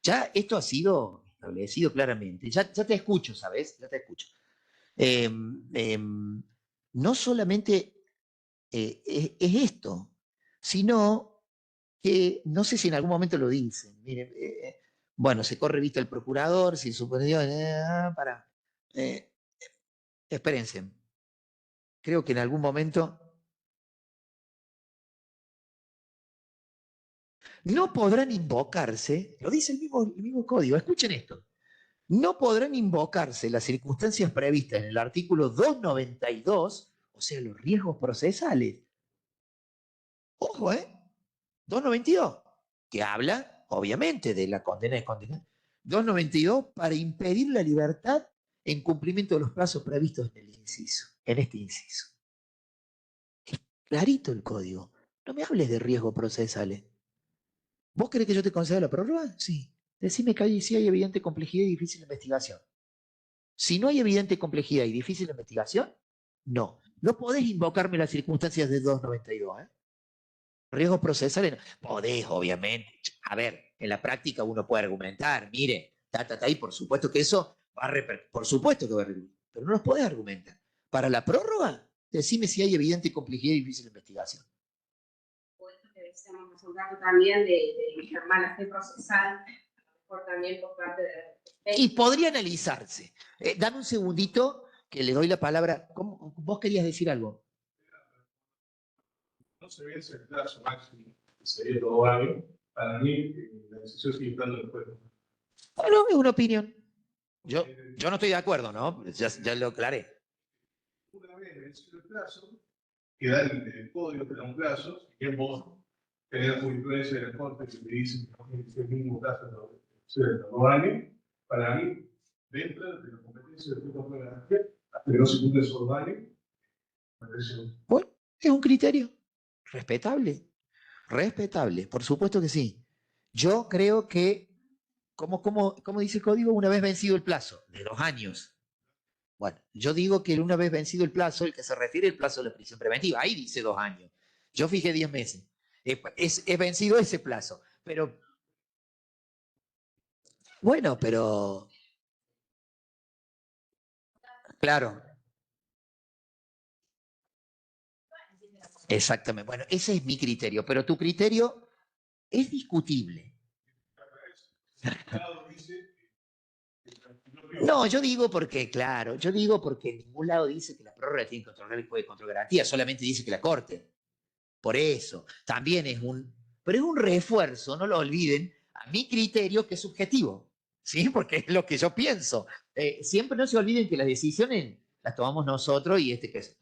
ya esto ha sido establecido claramente, ya te escucho, ¿sabes? Ya te escucho. No solamente es esto, sino que no sé si en algún momento lo dicen. Miren, bueno, se corre vista el procurador, si suponió, espérense. Creo que en algún momento no podrán invocarse, lo dice el mismo código, escuchen esto, no podrán invocarse las circunstancias previstas en el artículo 292, o sea, los riesgos procesales. Ojo, 292, que habla, obviamente, de la condena de condena. 292 para impedir la libertad en cumplimiento de los plazos previstos en este inciso. Es clarito el código. No me hables de riesgos procesales. ¿Vos querés que yo te conceda la prórroga? Sí. Decime que hay, si hay evidente complejidad y difícil investigación. Si no hay evidente complejidad y difícil investigación, no. No podés invocarme las circunstancias de 292, ¿eh? Riesgos procesales, podés, obviamente. A ver, en la práctica uno puede argumentar, mire, y por supuesto que eso va a por supuesto que va a repercutir, pero no los podés argumentar. Para la prórroga, decime si hay evidente complejidad y difícil investigación. Esto que decíamos hace un rato también de mala fe procesal, a lo mejor también por parte de... Y podría analizarse. Dame un segundito que le doy la palabra. ¿Vos querías decir algo? No se vence el plazo máximo, que sería 2 años. Para mí, la decisión sigue estando en el juez. Bueno, es una opinión. Yo no estoy de acuerdo, ¿no? Ya lo aclaré. Una vez vencido el plazo, queda el código que da un plazo, si bien vos tenés jurisprudencia de la Corte que te dice que no tiene que ser el mismo plazo de los 2 años, para mí, dentro de la competencia del juez de la Corte, hasta que no se cumplen esos 2 años, me parece. Bueno, es un criterio respetable. Respetable, por supuesto que sí. Yo creo que, ¿cómo dice el código? Una vez vencido el plazo, de 2 años. Bueno, yo digo que una vez vencido el plazo, el que se refiere al plazo de la prisión preventiva, ahí dice 2 años. Yo fijé 10 meses. Es vencido ese plazo. Pero, bueno, pero... Claro, Exactamente. Bueno, ese es mi criterio, pero tu criterio es discutible. No, yo digo porque, claro, yo digo porque en ningún lado dice que la prórroga tiene control garantía, solamente dice que la corte. Por eso, también es pero es un refuerzo, no lo olviden, a mi criterio que es subjetivo, ¿sí? Porque es lo que yo pienso. Siempre no se olviden que las decisiones las tomamos nosotros y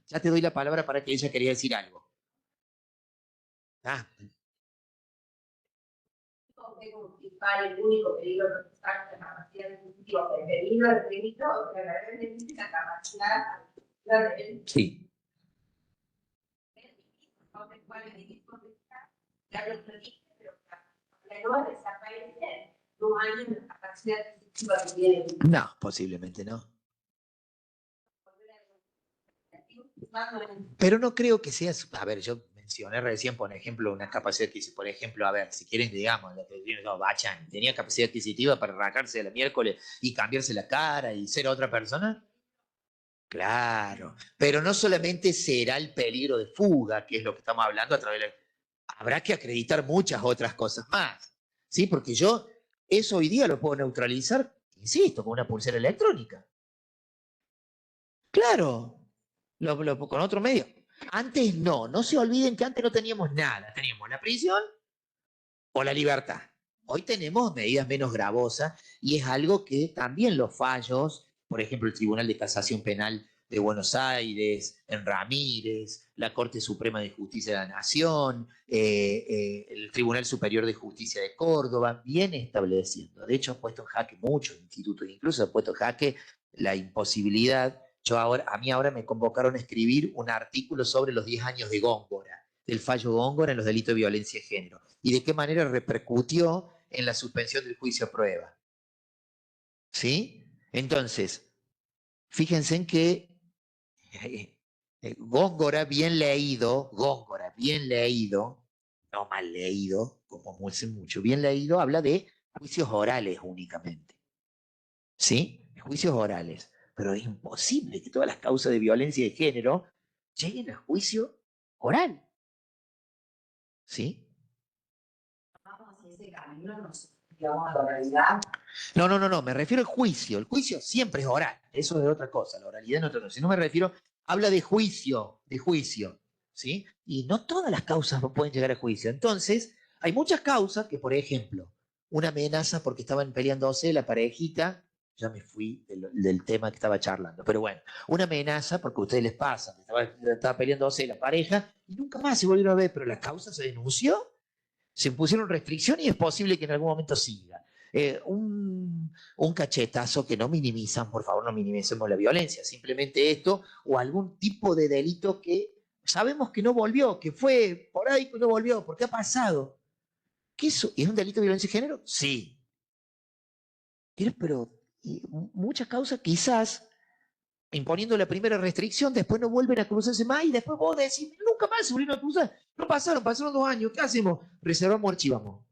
ya te doy la palabra para que ella quería decir algo. Ah, Como principal, el único peligro que está la capacidad ejecutiva, el peligro del delito, que realmente existe la capacidad del sí. cuál es el ya lo dije, pero la nueva desaparece, no hay una capacidad ejecutiva que tiene. No, posiblemente no. Pero no creo que sea, a ver, yo mencioné recién, por ejemplo, una capacidad adquisitiva, por ejemplo, a ver, si quieren, digamos, Bachan, ¿tenía capacidad adquisitiva para arrancarse de la miércoles y cambiarse la cara y ser otra persona? Claro, pero no solamente será el peligro de fuga, que es lo que estamos hablando a través de... Habrá que acreditar muchas otras cosas más, ¿sí? Porque yo eso hoy día lo puedo neutralizar, insisto, con una pulsera electrónica. Claro, con otro medio. Antes no se olviden que antes no teníamos nada, teníamos la prisión o la libertad. Hoy tenemos medidas menos gravosas y es algo que también los fallos, por ejemplo, el Tribunal de Casación Penal de Buenos Aires, en Ramírez, la Corte Suprema de Justicia de la Nación, el Tribunal Superior de Justicia de Córdoba, viene estableciendo. De hecho, ha puesto en jaque muchos institutos, incluso ha puesto en jaque la imposibilidad. A mí ahora me convocaron a escribir un artículo sobre los 10 años de Góngora, del fallo Góngora en los delitos de violencia de género, y de qué manera repercutió en la suspensión del juicio a prueba. ¿Sí? Entonces, fíjense en que Góngora bien leído, no mal leído, como mucho, bien leído, habla de juicios orales únicamente. ¿Sí? Juicios orales. Pero es imposible que todas las causas de violencia de género lleguen a juicio oral. ¿Sí? Vamos hacia ese camino, digamos, a la realidad. No, me refiero al juicio. El juicio siempre es oral. Eso es otra cosa. La oralidad no es otra cosa. Si no me refiero, habla de juicio, ¿sí? Y no todas las causas pueden llegar a juicio. Entonces, hay muchas causas que, por ejemplo, una amenaza porque estaban peleándose la parejita, ya me fui del tema que estaba charlando, pero bueno, una amenaza porque a ustedes les pasa, estaba peleándose la pareja y nunca más se volvieron a ver, pero la causa se denunció, se pusieron restricciones y es posible que en algún momento siga. Un cachetazo que no minimizan, por favor, no minimicemos la violencia, simplemente esto o algún tipo de delito que sabemos que no volvió, que fue por ahí que no volvió, porque ha pasado. ¿Qué es un delito de violencia de género? Sí. Pero muchas causas quizás imponiendo la primera restricción, después no vuelven a cruzarse más y después vos decís, nunca más se volvieron a cruzar. No pasaron 2 años, ¿qué hacemos? Reservamos, archivamos.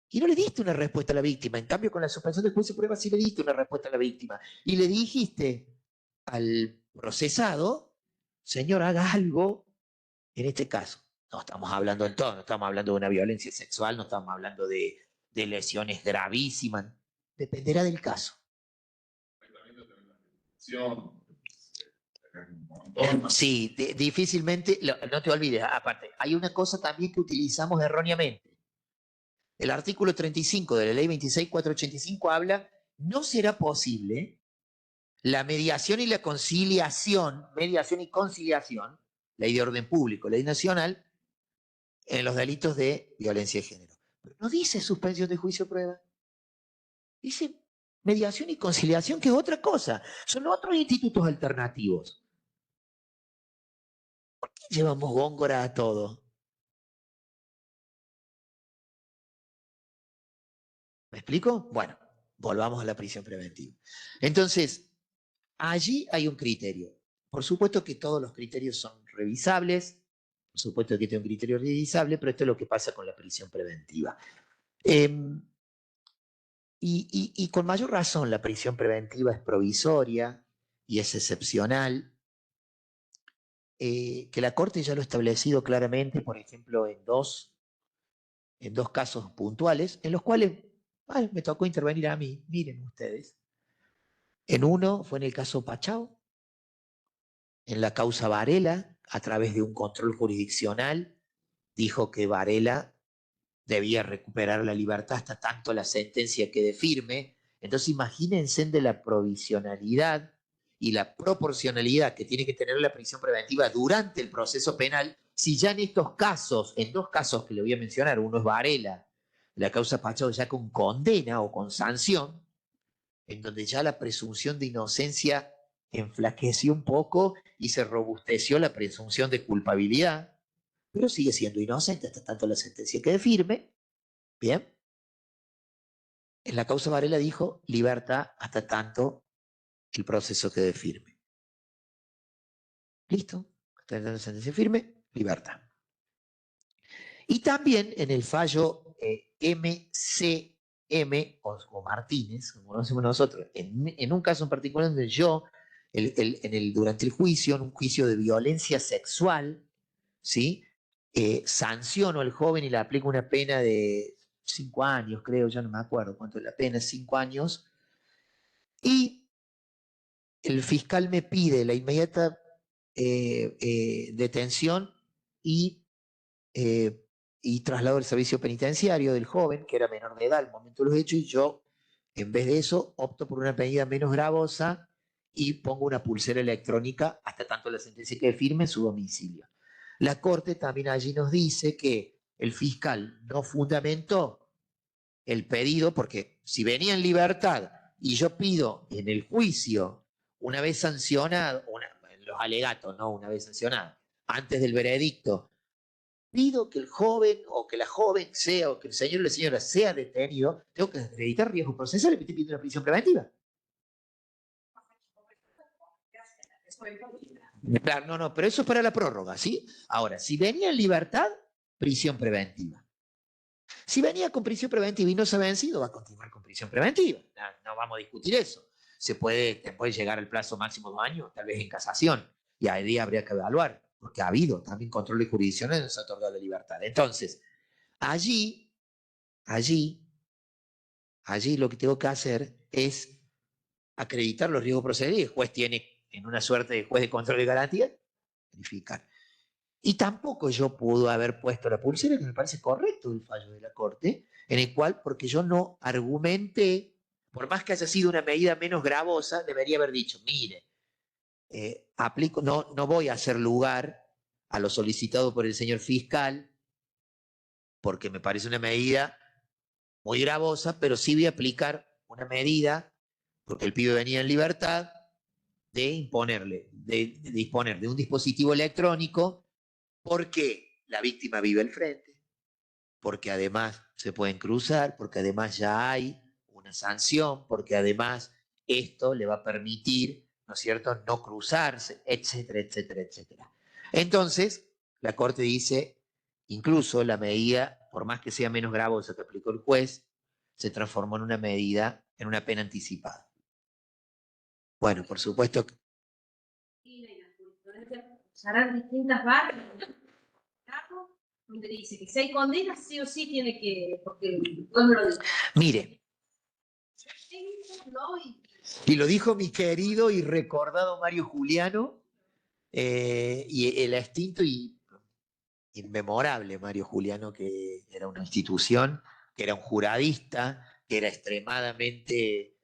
Y no le diste una respuesta a la víctima. En cambio, con la suspensión del juicio de prueba sí le diste una respuesta a la víctima. Y le dijiste al procesado, señor, haga algo en este caso. No estamos hablando en todo, no estamos hablando de una violencia sexual, no estamos hablando de lesiones gravísimas. Dependerá del caso. Sí, difícilmente, no te olvides, aparte, hay una cosa también que utilizamos erróneamente. El artículo 35 de la ley 26.485 habla, no será posible la mediación y la conciliación, ley de orden público, ley nacional, en los delitos de violencia de género. Pero no dice suspensión de juicio o prueba. Dice mediación y conciliación, que es otra cosa. Son otros institutos alternativos. ¿Por qué llevamos Góngora a todo? ¿Me explico? Bueno, volvamos a la prisión preventiva. Entonces, allí hay un criterio. Por supuesto que todos los criterios son revisables, por supuesto que tiene un criterio revisable, pero esto es lo que pasa con la prisión preventiva. Y con mayor razón la prisión preventiva es provisoria y es excepcional. que la Corte ya lo ha establecido claramente, por ejemplo, en dos casos puntuales, en los cuales me tocó intervenir a mí, miren ustedes. En uno fue en el caso Pachao, en la causa Varela, a través de un control jurisdiccional, dijo que Varela debía recuperar la libertad hasta tanto la sentencia quede firme. Entonces imagínense de la provisionalidad y la proporcionalidad que tiene que tener la prisión preventiva durante el proceso penal, si ya en estos casos, en dos casos que le voy a mencionar, uno es Varela, la causa Pachado ya con condena o con sanción, en donde ya la presunción de inocencia enflaqueció un poco y se robusteció la presunción de culpabilidad, pero sigue siendo inocente hasta tanto la sentencia quede firme. Bien. En la causa Varela dijo libertad hasta tanto el proceso quede firme. Listo. Hasta tanto la sentencia firme, libertad. Y también en el fallo MCM o Martínez, como lo decimos nosotros, en un caso en particular donde yo, durante el juicio, en un juicio de violencia sexual, ¿sí? Sanciono al joven y le aplico una pena de 5 años, creo, ya no me acuerdo cuánto es la pena, 5 años, y el fiscal me pide la inmediata detención y, traslado al servicio penitenciario del joven, que era menor de edad al momento de los hechos, y yo, en vez de eso, opto por una medida menos gravosa y pongo una pulsera electrónica hasta tanto la sentencia quede firme en su domicilio. La Corte también allí nos dice que el fiscal no fundamentó el pedido, porque si venía en libertad y yo pido en el juicio, una vez sancionado, en los alegatos, no una vez sancionado, antes del veredicto, pido que el joven o que la joven sea, o que el señor o la señora sea detenido, tengo que acreditar riesgo procesal y me estoy pidiendo una prisión preventiva. Claro, no, pero eso es para la prórroga, ¿sí? Ahora, si venía en libertad, prisión preventiva. Si venía con prisión preventiva y no se ha vencido, va a continuar con prisión preventiva. No vamos a discutir eso. Se puede llegar al plazo máximo de 2 años, tal vez en casación, y ahí habría que evaluar, porque ha habido también controles jurisdiccionales donde se ha otorgado la libertad. Entonces, allí lo que tengo que hacer es acreditar los riesgos procesales y el juez tiene, en una suerte de juez de control de garantía, verificar. Y tampoco yo puedo haber puesto la pulsera, que me parece correcto el fallo de la Corte, en el cual, porque yo no argumenté, por más que haya sido una medida menos gravosa, debería haber dicho, mire, no voy a hacer lugar a lo solicitado por el señor fiscal, porque me parece una medida muy gravosa, pero sí voy a aplicar una medida, porque el pibe venía en libertad, de disponer de un dispositivo electrónico, porque la víctima vive al frente, porque además se pueden cruzar, porque además ya hay una sanción, porque además esto le va a permitir, ¿no es cierto?, no cruzarse, etcétera, etcétera, etcétera. Entonces, la Corte dice, incluso la medida, por más que sea menos gravosa que aplicó el juez, se transformó en una medida, en una pena anticipada. Bueno, por supuesto que... Usarán distintas barras, donde dice que si hay condenas, sí o sí tiene que, porque el pueblo lo dice. Mire, y lo dijo mi querido y recordado Mario Juliano, y el extinto y inmemorable Mario Juliano, que era una institución, que era un juradista, que era extremadamente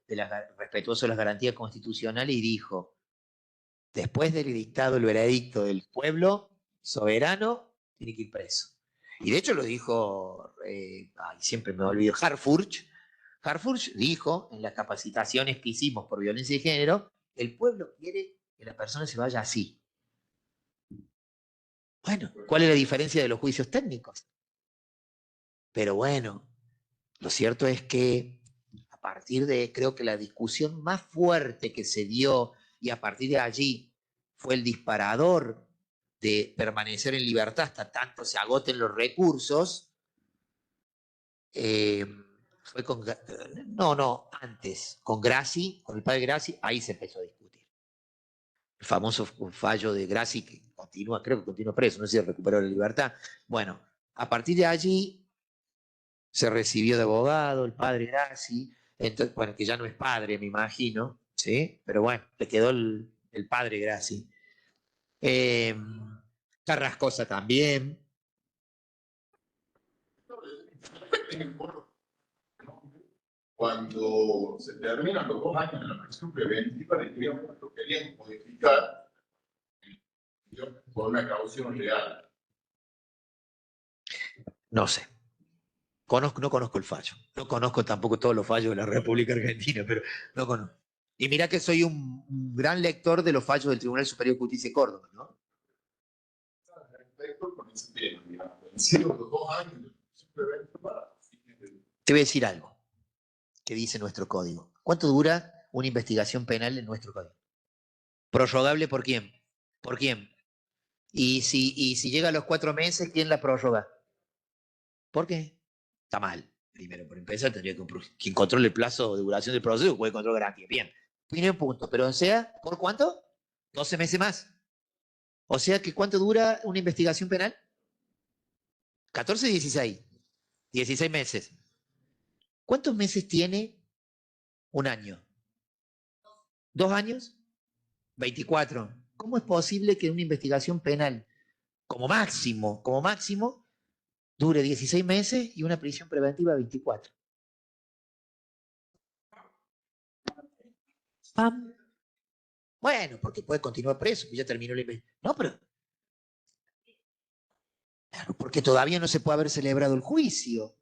respetuoso de las garantías constitucionales, y dijo, después del dictado el veredicto del pueblo soberano, tiene que ir preso. Y de hecho lo dijo, siempre me olvido, Harfurch. Harfurch dijo en las capacitaciones que hicimos por violencia de género, el pueblo quiere que la persona se vaya así. Bueno, ¿cuál es la diferencia de los juicios técnicos? Pero bueno, lo cierto es que a partir de, creo que la discusión más fuerte que se dio, y a partir de allí fue el disparador de permanecer en libertad hasta tanto se agoten los recursos, fue con, antes, con Grassi, con el padre Grassi, ahí se empezó a discutir. el famoso fallo de Grassi, que continúa, creo que continúa preso, no sé si recuperó la libertad. Bueno, a partir de allí se recibió de abogado el padre Grassi, entonces, bueno, que ya no es padre, me imagino, ¿sí? Pero bueno, le quedó el padre Grassi. Carrascosa también. Cuando se terminan los 2 años de la prisión preventiva, lo querían modificar por una caución real. No sé. No conozco el fallo. No conozco tampoco todos los fallos de la República Argentina, pero no conozco. Y mira que soy un gran lector de los fallos del Tribunal Superior de Justicia de Córdoba, ¿no? Con ese tema, digamos. Vencieron los 2 años de la prisión preventiva. Te voy a decir algo que dice nuestro código. ¿Cuánto dura una investigación penal en nuestro código? ¿Prorrogable por quién? ¿Por quién? Y si llega a los 4 meses, ¿quién la prorroga? ¿Por qué? Está mal. Primero, por empezar, tendría que quien controle el plazo de duración del proceso puede controlar garantía. Bien. Primer punto. Pero o sea, ¿por cuánto? 12 meses más. O sea que ¿cuánto dura una investigación penal? 14, 16. 16 meses. ¿Cuántos meses tiene un año? 2 años. 24. ¿Cómo es posible que una investigación penal, como máximo, dure 16 meses y una prisión preventiva 24? ¡Pam! Bueno, porque puede continuar preso, que ya terminó la investigación. No, pero claro, porque todavía no se puede haber celebrado el juicio.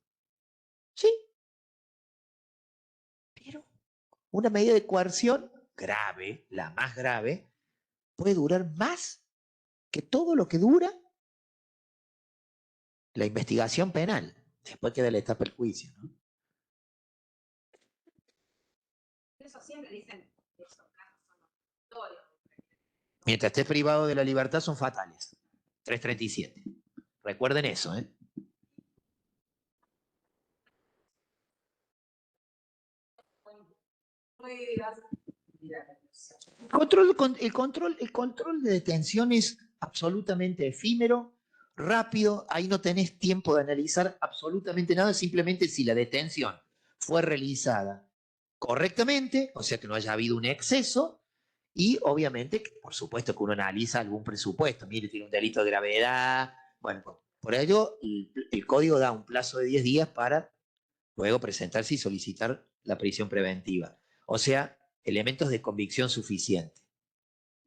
¿Sí? Pero una medida de coerción grave, la más grave, puede durar más que todo lo que dura la investigación penal. Después queda la etapa del juicio, ¿no? Eso siempre dicen que esos casos son notorios. Mientras estés privado de la libertad son fatales. 337. Recuerden eso, ¿eh? El control de detención es absolutamente efímero, rápido, ahí no tenés tiempo de analizar absolutamente nada, simplemente si la detención fue realizada correctamente, o sea que no haya habido un exceso, y obviamente, por supuesto que uno analiza algún presupuesto, mire, tiene un delito de gravedad, bueno, por ello el código da un plazo de 10 días para luego presentarse y solicitar la prisión preventiva. O sea, elementos de convicción suficiente.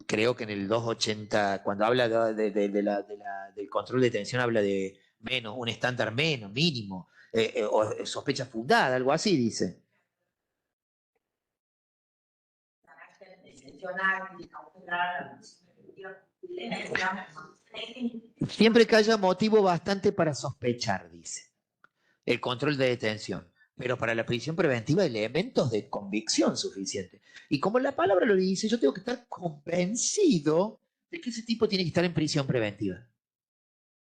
Creo que en el 280, cuando habla del control de detención, habla de menos, un estándar menos, mínimo, o sospecha fundada, algo así dice. Siempre que haya motivo bastante para sospechar, dice. El control de detención. Pero para la prisión preventiva, elementos de convicción suficientes. Y como la palabra lo dice, yo tengo que estar convencido de que ese tipo tiene que estar en prisión preventiva.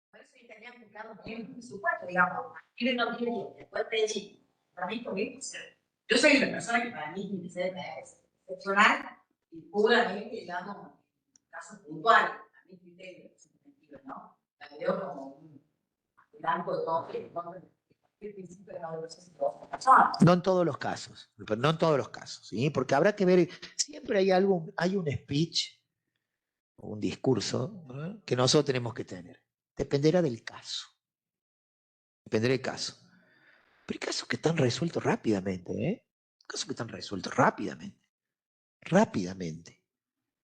Por eso yo tenía aplicado también el presupuesto, digamos. Miren, no tiene que después pedir. Para mí, conmigo, yo soy una persona que para mí tiene que ser excepcional y puramente, digamos, casos puntuales. A mí, criterio preventivo, ¿no? La veo como un blanco de todo, el principio de la no en todos los casos, pero no en todos los casos, ¿sí? Porque habrá que ver, siempre hay un speech, un discurso, ¿no?, que nosotros tenemos que tener. Dependerá del caso. Dependerá del caso. Pero hay casos que están resueltos rápidamente, ¿eh? Casos que están resueltos rápidamente. Rápidamente.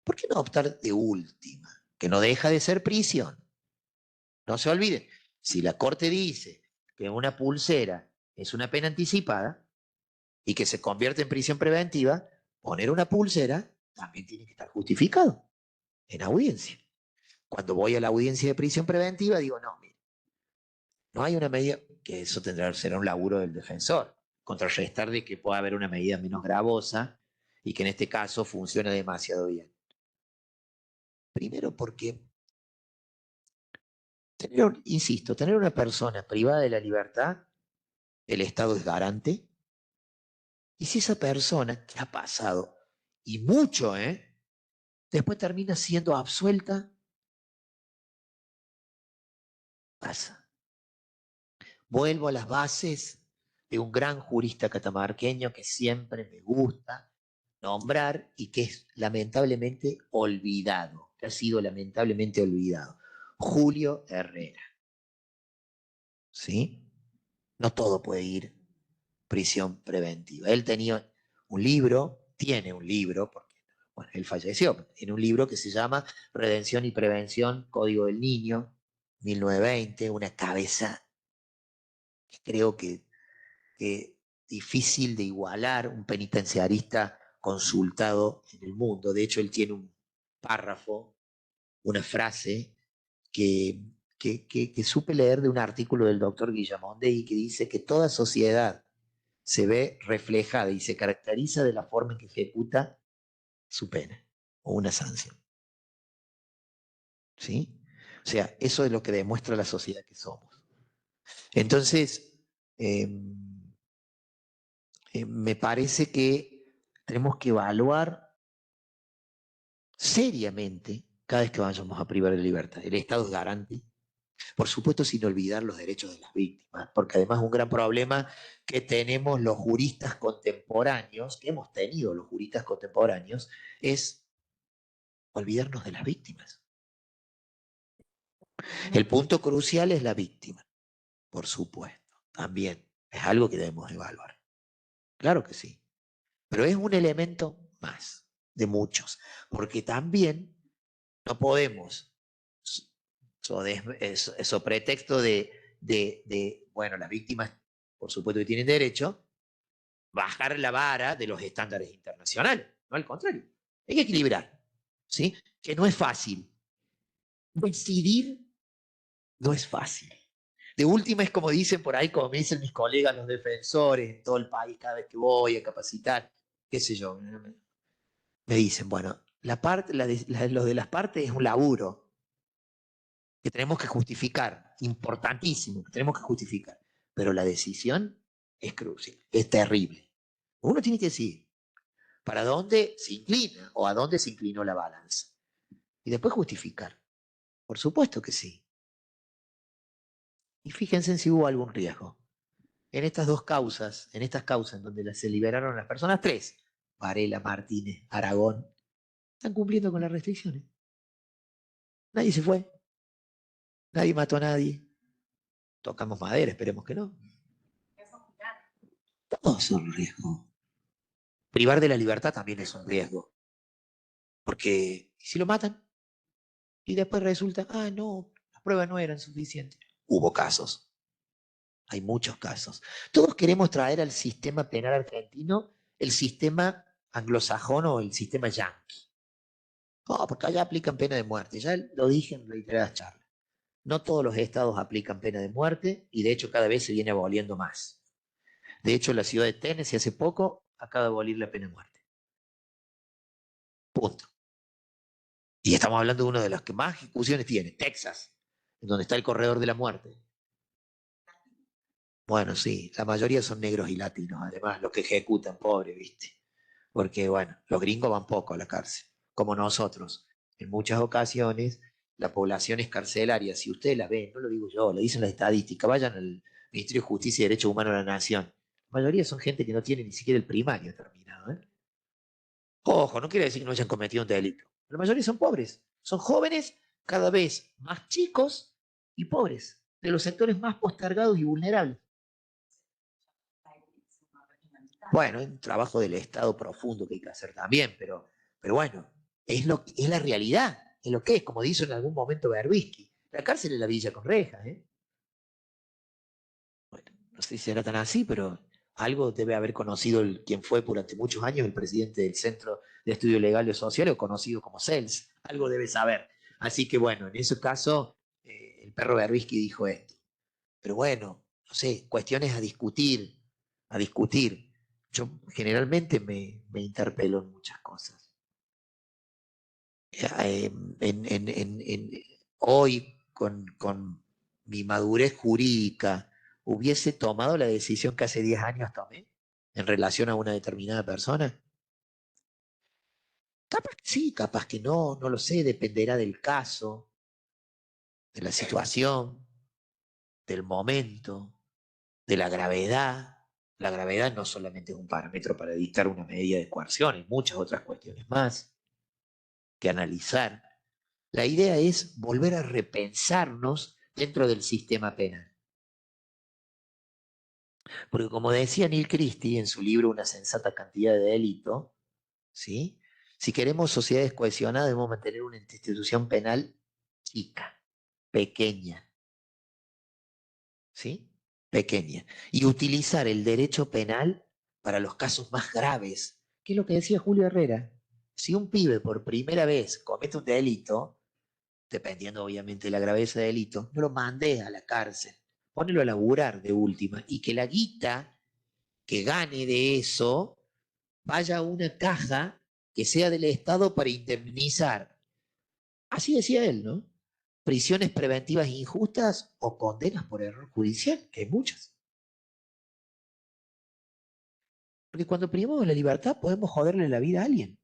¿Por qué no optar de última? Que no deja de ser prisión. No se olviden, si la Corte dice que una pulsera es una pena anticipada y que se convierte en prisión preventiva, poner una pulsera también tiene que estar justificado en audiencia. Cuando voy a la audiencia de prisión preventiva, digo, no, mire, no hay una medida, que eso será un laburo del defensor, contrarrestar de que pueda haber una medida menos gravosa y que en este caso funcione demasiado bien. Primero porque, insisto, tener una persona privada de la libertad, el Estado es garante. Y si esa persona que ha pasado, y mucho, después termina siendo absuelta, pasa. Vuelvo a las bases de un gran jurista catamarqueño que siempre me gusta nombrar y que es lamentablemente olvidado, que ha sido lamentablemente olvidado. Julio Herrera. ¿Sí? No todo puede ir prisión preventiva. Él tenía un libro, tiene un libro, porque bueno, él falleció, tiene un libro que se llama Redención y Prevención, Código del Niño, 1920, una cabeza que creo que difícil de igualar, un penitenciarista consultado en el mundo. De hecho, él tiene un párrafo, una frase que supe leer de un artículo del doctor Guillamondé que dice que toda sociedad se ve reflejada y se caracteriza de la forma en que ejecuta su pena o una sanción. ¿Sí? O sea, eso es lo que demuestra la sociedad que somos. Entonces, me parece que tenemos que evaluar seriamente cada vez que vayamos a privar de libertad. El Estado es garante. Por supuesto, sin olvidar los derechos de las víctimas, porque además un gran problema que tenemos los juristas contemporáneos, que hemos tenido los juristas contemporáneos, es olvidarnos de las víctimas. El punto crucial es la víctima, por supuesto, también es algo que debemos evaluar. Claro que sí, pero es un elemento más de muchos, porque también no podemos, eso pretexto bueno, las víctimas, por supuesto que tienen derecho, bajar la vara de los estándares internacionales, no al contrario, hay que equilibrar, ¿sí? Que no es fácil. Decidir no es fácil. De última es como dicen por ahí, como me dicen mis colegas, los defensores en todo el país, cada vez que voy a capacitar, qué sé yo, me dicen, bueno, lo de las partes es un laburo que tenemos que justificar, importantísimo, que tenemos que justificar, pero la decisión es crucial, es terrible. Uno tiene que decir para dónde se inclina o a dónde se inclinó la balanza. Y después justificar. Por supuesto que sí. Y fíjense si hubo algún riesgo. En estas dos causas, en estas causas en donde se liberaron las personas, 3, Varela, Martínez, Aragón, están cumpliendo con las restricciones. Nadie se fue. Nadie mató a nadie. Tocamos madera, esperemos que no. Todos son riesgo. Privar de la libertad también es un riesgo. Porque si lo matan y después resulta, no, las pruebas no eran suficientes. Hubo casos. Hay muchos casos. Todos queremos traer al sistema penal argentino el sistema anglosajón o el sistema yanqui. Porque allá aplican pena de muerte. Ya lo dije en reiteradas charlas. No todos los estados aplican pena de muerte y de hecho cada vez se viene aboliendo más. De hecho, la ciudad de Tennessee hace poco acaba de abolir la pena de muerte. Punto. Y estamos hablando de uno de los que más ejecuciones tiene, Texas, en donde está el corredor de la muerte. Bueno, sí, la mayoría son negros y latinos, además, los que ejecutan, pobre, ¿viste? Porque, bueno, los gringos van poco a la cárcel, como nosotros. En muchas ocasiones, la población escarcelaria, si ustedes la ven, no lo digo yo, lo dicen las estadísticas, vayan al Ministerio de Justicia y Derechos Humanos de la Nación. La mayoría son gente que no tiene ni siquiera el primario terminado, ¿eh? Ojo, no quiere decir que no hayan cometido un delito. La mayoría son pobres, son jóvenes cada vez más chicos y pobres, de los sectores más postergados y vulnerables. Bueno, es un trabajo del Estado profundo que hay que hacer también, pero bueno, es la realidad, es lo que es, como dijo en algún momento Berbisky. La cárcel es la villa con rejas, ¿eh? Bueno, no sé si era tan así, pero algo debe haber conocido quien fue durante muchos años el presidente del Centro de Estudio Legal y Social, o conocido como CELS. Algo debe saber. Así que bueno, en ese caso, el perro Berbisky dijo esto. Pero bueno, no sé, cuestiones a discutir, a discutir. Yo generalmente me interpelo en muchas cosas. Hoy, con mi madurez jurídica, ¿hubiese tomado la decisión que hace 10 años tomé en relación a una determinada persona? Capaz que sí, capaz que no, no lo sé, dependerá del caso, de la situación, del momento, de la gravedad. La gravedad no solamente es un parámetro para dictar una medida de coerción, hay muchas otras cuestiones más que analizar. La idea es volver a repensarnos dentro del sistema penal. Porque como decía Neil Christie en su libro Una sensata cantidad de delito, ¿sí? Si queremos sociedades cohesionadas debemos mantener una institución penal chica, pequeña, ¿sí? Pequeña. Y utilizar el derecho penal para los casos más graves, que es lo que decía Julio Herrera. Si un pibe por primera vez comete un delito, dependiendo obviamente de la gravedad del delito, no lo mandes a la cárcel, ponelo a laburar de última y que la guita que gane de eso vaya a una caja que sea del Estado para indemnizar. Así decía él, ¿no? Prisiones preventivas injustas o condenas por error judicial, que hay muchas. Porque cuando privamos la libertad podemos joderle la vida a alguien.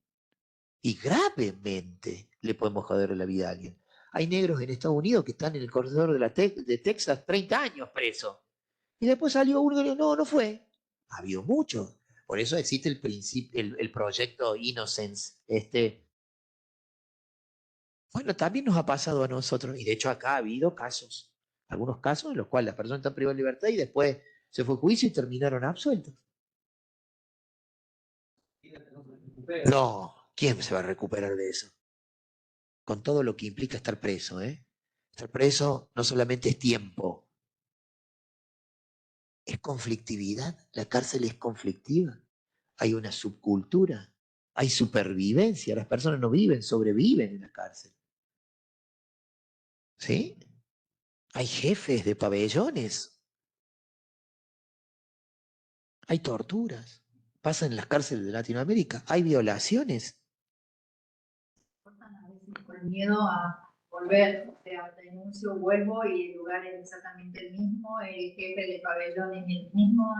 Y gravemente le podemos joder la vida a alguien. Hay negros en Estados Unidos que están en el corredor de Texas 30 años presos. Y después salió uno y dijo, no, no fue. Ha habido muchos. Por eso existe el principio, el proyecto Innocence. Bueno, también nos ha pasado a nosotros. Y de hecho acá ha habido casos. Algunos casos en los cuales las personas están privadas de libertad y después se fue a juicio y terminaron absueltos. No, ¿quién se va a recuperar de eso? Con todo lo que implica estar preso, ¿eh? Estar preso no solamente es tiempo, es conflictividad. La cárcel es conflictiva. Hay una subcultura, hay supervivencia. Las personas no viven, sobreviven en la cárcel. ¿Sí? Hay jefes de pabellones, hay torturas. Pasa en las cárceles de Latinoamérica, hay violaciones. A veces con miedo a volver, o sea, denuncio, vuelvo y el lugar es exactamente el mismo, el jefe de pabellón es el mismo,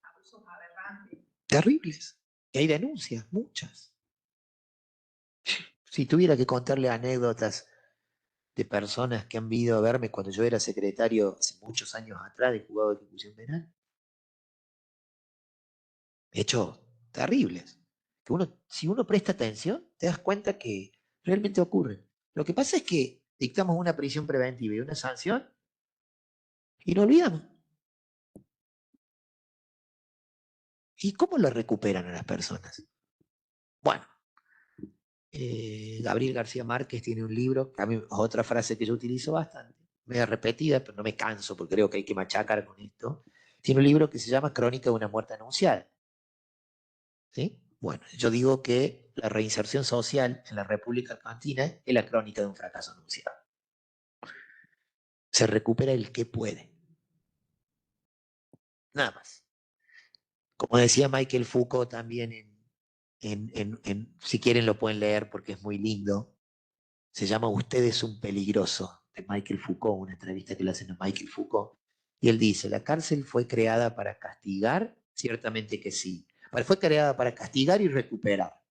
abusos aberrantes. Terribles. Y hay denuncias, muchas. Si tuviera que contarle anécdotas de personas que han venido a verme cuando yo era secretario hace muchos años atrás de juzgado de ejecución penal, hechos terribles, que si uno presta atención, te das cuenta que realmente ocurren. Lo que pasa es que dictamos una prisión preventiva y una sanción y no olvidamos. ¿Y cómo lo recuperan a las personas? Bueno, Gabriel García Márquez tiene un libro, que a mí es otra frase que yo utilizo bastante, media repetida, pero no me canso porque creo que hay que machacar con esto. Tiene un libro que se llama Crónica de una muerte anunciada. ¿Sí? Bueno, yo digo que la reinserción social en la República Argentina es la crónica de un fracaso anunciado. Se recupera el que puede. Nada más. Como decía Michael Foucault también, si quieren lo pueden leer porque es muy lindo, se llama Usted es un peligroso, de Michael Foucault, una entrevista que le hacen a Michael Foucault, y él dice, la cárcel fue creada para castigar, ciertamente que sí, fue creada para castigar y recuperar.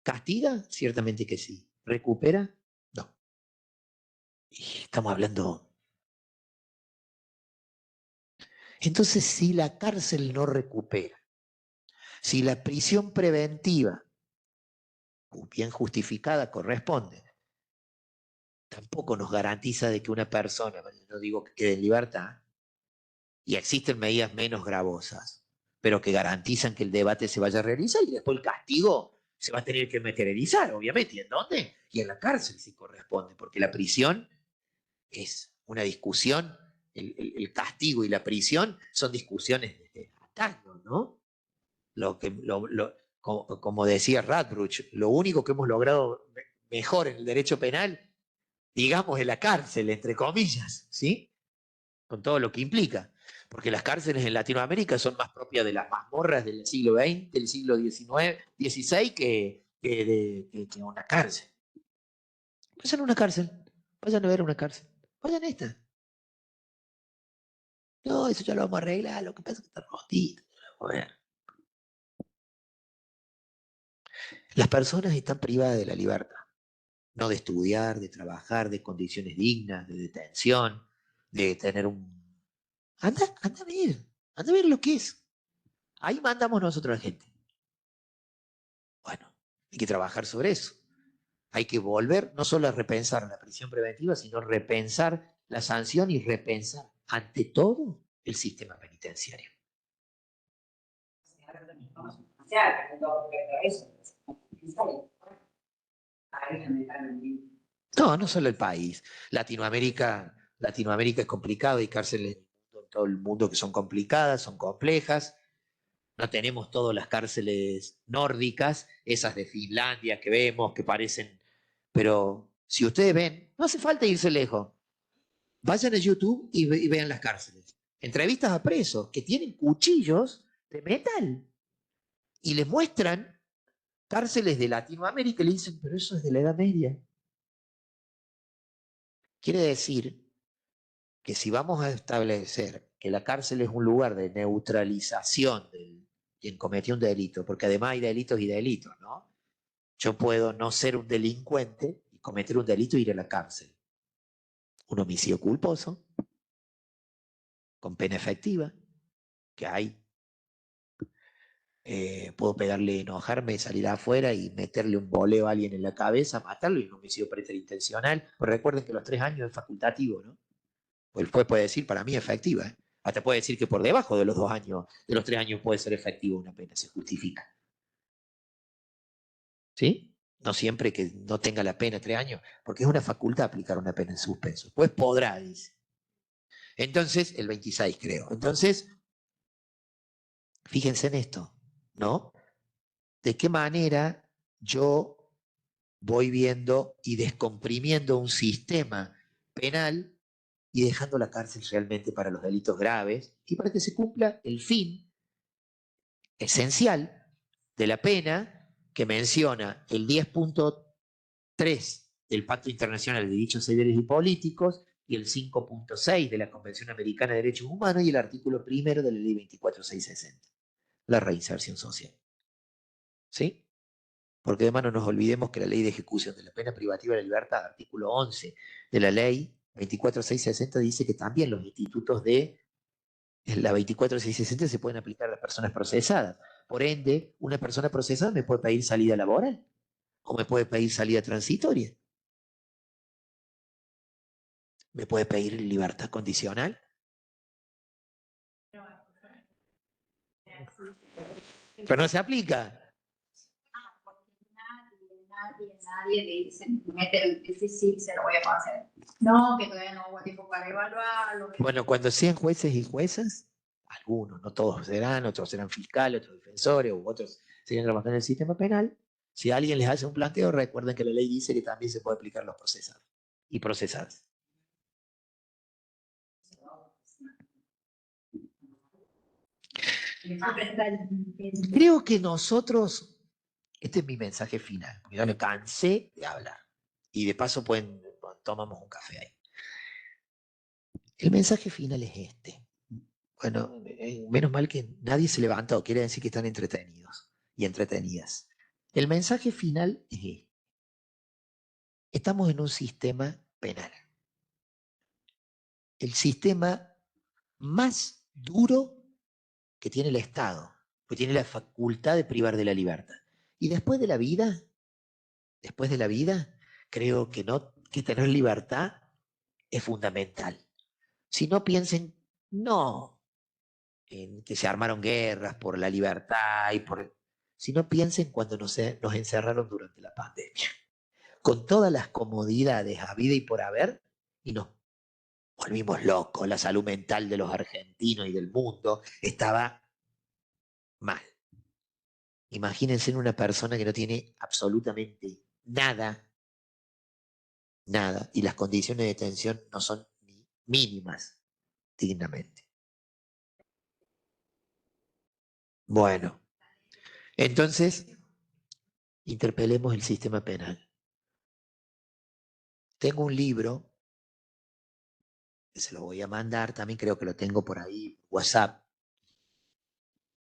¿Castiga? Ciertamente que sí. ¿Recupera? No. Y estamos hablando. Entonces, si la cárcel no recupera, si la prisión preventiva, bien justificada, corresponde, tampoco nos garantiza de que una persona, no digo que quede en libertad, y existen medidas menos gravosas, pero que garantizan que el debate se vaya a realizar y después el castigo se va a tener que materializar, obviamente. ¿Y en dónde? Y en la cárcel si corresponde, porque la prisión es una discusión, el castigo y la prisión son discusiones de años, ¿no? Como decía Radbruch, lo único que hemos logrado mejor en el derecho penal, digamos, es la cárcel, entre comillas, ¿sí? Con todo lo que implica. Porque las cárceles en Latinoamérica son más propias de las mazmorras del siglo XX, del siglo XVI, que una cárcel. Vayan a una cárcel, vayan a ver una cárcel, vayan a esta. No, eso ya lo vamos a arreglar, lo que pasa es que está rotito. A ver. Las personas están privadas de la libertad, no de estudiar, de trabajar, de condiciones dignas, de detención, de tener un... Anda a ver lo que es. Ahí mandamos nosotros a la gente. Bueno, hay que trabajar sobre eso. Hay que volver no solo a repensar la prisión preventiva, sino repensar la sanción y repensar, ante todo, el sistema penitenciario. No, no solo el país. Latinoamérica es complicado, hay cárceles en todo el mundo que son complicadas, son complejas. No tenemos todas las cárceles nórdicas, esas de Finlandia que vemos, que parecen... Pero si ustedes ven, no hace falta irse lejos. Vayan a YouTube y vean las cárceles. Entrevistas a presos que tienen cuchillos de metal y les muestran cárceles de Latinoamérica y le dicen, pero eso es de la Edad Media. Quiere decir que si vamos a establecer que la cárcel es un lugar de neutralización de quien cometió un delito, porque además hay delitos y delitos, ¿no? Yo puedo no ser un delincuente y cometer un delito e ir a la cárcel. Un homicidio culposo, con pena efectiva, que hay. Puedo pegarle, enojarme, salir afuera y meterle un boleo a alguien en la cabeza, matarlo y un homicidio preterintencional. Pero recuerden que los 3 años es facultativo, ¿no? O el juez puede decir, para mí efectiva. Hasta puede decir que por debajo de los 2 años, de los 3 años puede ser efectiva una pena, se justifica. ¿Sí? No siempre que no tenga la pena 3 años, porque es una facultad aplicar una pena en suspenso. Pues podrá, dice. Entonces, el 26 creo. Entonces, fíjense en esto, ¿no? ¿De qué manera yo voy viendo y descomprimiendo un sistema penal y dejando la cárcel realmente para los delitos graves y para que se cumpla el fin esencial de la pena que menciona el 10.3 del Pacto Internacional de Derechos Civiles y Políticos y el 5.6 de la Convención Americana de Derechos Humanos y el artículo 1 de la Ley 24660, la reinserción social. ¿Sí? Porque además no nos olvidemos que la Ley de Ejecución de la Pena Privativa de la Libertad, artículo 11 de la Ley 24660, dice que también los institutos de la 24660 se pueden aplicar a las personas procesadas. Por ende, una persona procesada me puede pedir salida laboral o me puede pedir salida transitoria. Me puede pedir libertad condicional. Pero no se aplica. Nadie le dice, mete el difícil, se lo voy a hacer. No, que todavía no hubo tiempo para evaluarlo. Bueno, cuando sean jueces y juezas, algunos, no todos serán, otros serán fiscales, otros defensores, u otros serían trabajando en el sistema penal. Si alguien les hace un planteo, recuerden que la ley dice que también se puede aplicar a los procesados y procesadas. Creo que nosotros, este es mi mensaje final, porque ya me cansé de hablar. Y de paso tomamos un café ahí. El mensaje final es este. Bueno, menos mal que nadie se levantó, quiere decir que están entretenidos y entretenidas. El mensaje final es este. Estamos en un sistema penal. El sistema más duro que tiene el Estado, que tiene la facultad de privar de la libertad. Y después de la vida, creo que tener libertad es fundamental. Si no piensen, no en que se armaron guerras por la libertad si no piensen cuando nos encerraron durante la pandemia, con todas las comodidades habidas y por haber, y nos volvimos locos. La salud mental de los argentinos y del mundo estaba mal. Imagínense en una persona que no tiene absolutamente nada, y las condiciones de detención no son ni mínimas, dignamente. Bueno, entonces, interpelemos el sistema penal. Tengo un libro, que se lo voy a mandar, también creo que lo tengo por ahí, WhatsApp,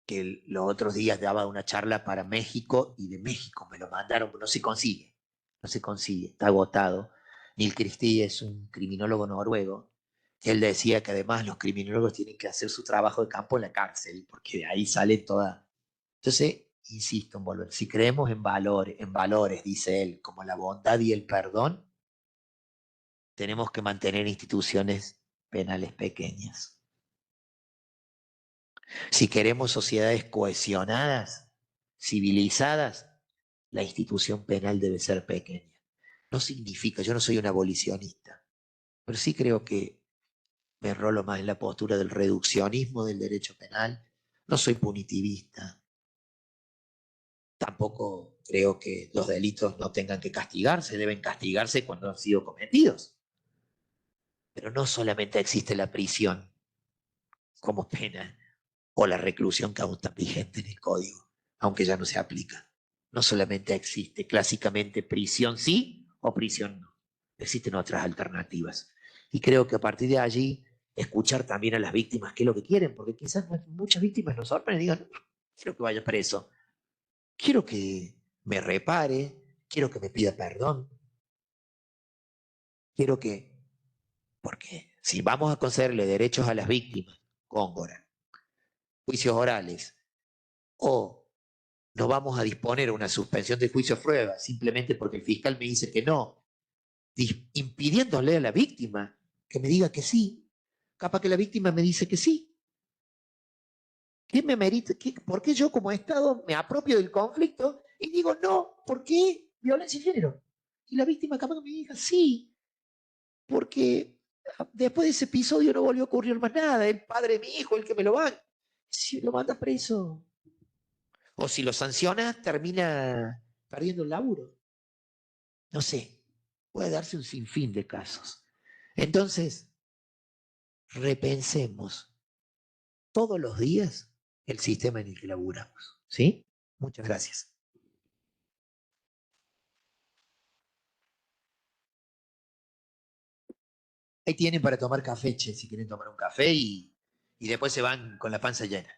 que los otros días daba una charla para México y de México me lo mandaron, pero no se consigue, no se consigue, está agotado. Neil Christie es un criminólogo noruego. Él decía que además los criminólogos tienen que hacer su trabajo de campo en la cárcel, porque de ahí sale toda. Entonces, insisto en volver, si creemos en valores, dice él, como la bondad y el perdón, tenemos que mantener instituciones penales pequeñas. Si queremos sociedades cohesionadas, civilizadas, la institución penal debe ser pequeña. No significa, yo no soy un abolicionista, pero sí creo que me enrolo más en la postura del reduccionismo del derecho penal. No soy punitivista. Tampoco creo que los delitos no tengan que castigarse, deben castigarse cuando han sido cometidos. Pero no solamente existe la prisión como pena o la reclusión que aún está vigente en el código, aunque ya no se aplica. No solamente existe clásicamente prisión sí o prisión no. Existen otras alternativas. Y creo que a partir de allí, escuchar también a las víctimas qué es lo que quieren, porque quizás muchas víctimas nos sorprenden y digan, no, quiero que vaya preso, quiero que me repare, quiero que me pida perdón, quiero que, porque si vamos a concederle derechos a las víctimas, Góngora, juicios orales, o no vamos a disponer una suspensión de juicio a prueba simplemente porque el fiscal me dice que no, impidiéndole a la víctima que me diga que sí, capaz que la víctima me dice que sí. ¿Qué me merita? ¿Por qué yo como Estado me apropio del conflicto y digo no? ¿Por qué violencia de género? Y la víctima capaz que me diga sí, porque después de ese episodio no volvió a ocurrir más nada, el padre de mi hijo, el que me lo va, si lo manda preso. O si lo sancionas, termina perdiendo el laburo. No sé, puede darse un sinfín de casos. Entonces, repensemos todos los días el sistema en el que laburamos. ¿Sí? Muchas gracias. Ahí tienen para tomar café, che, si quieren tomar un café y después se van con la panza llena.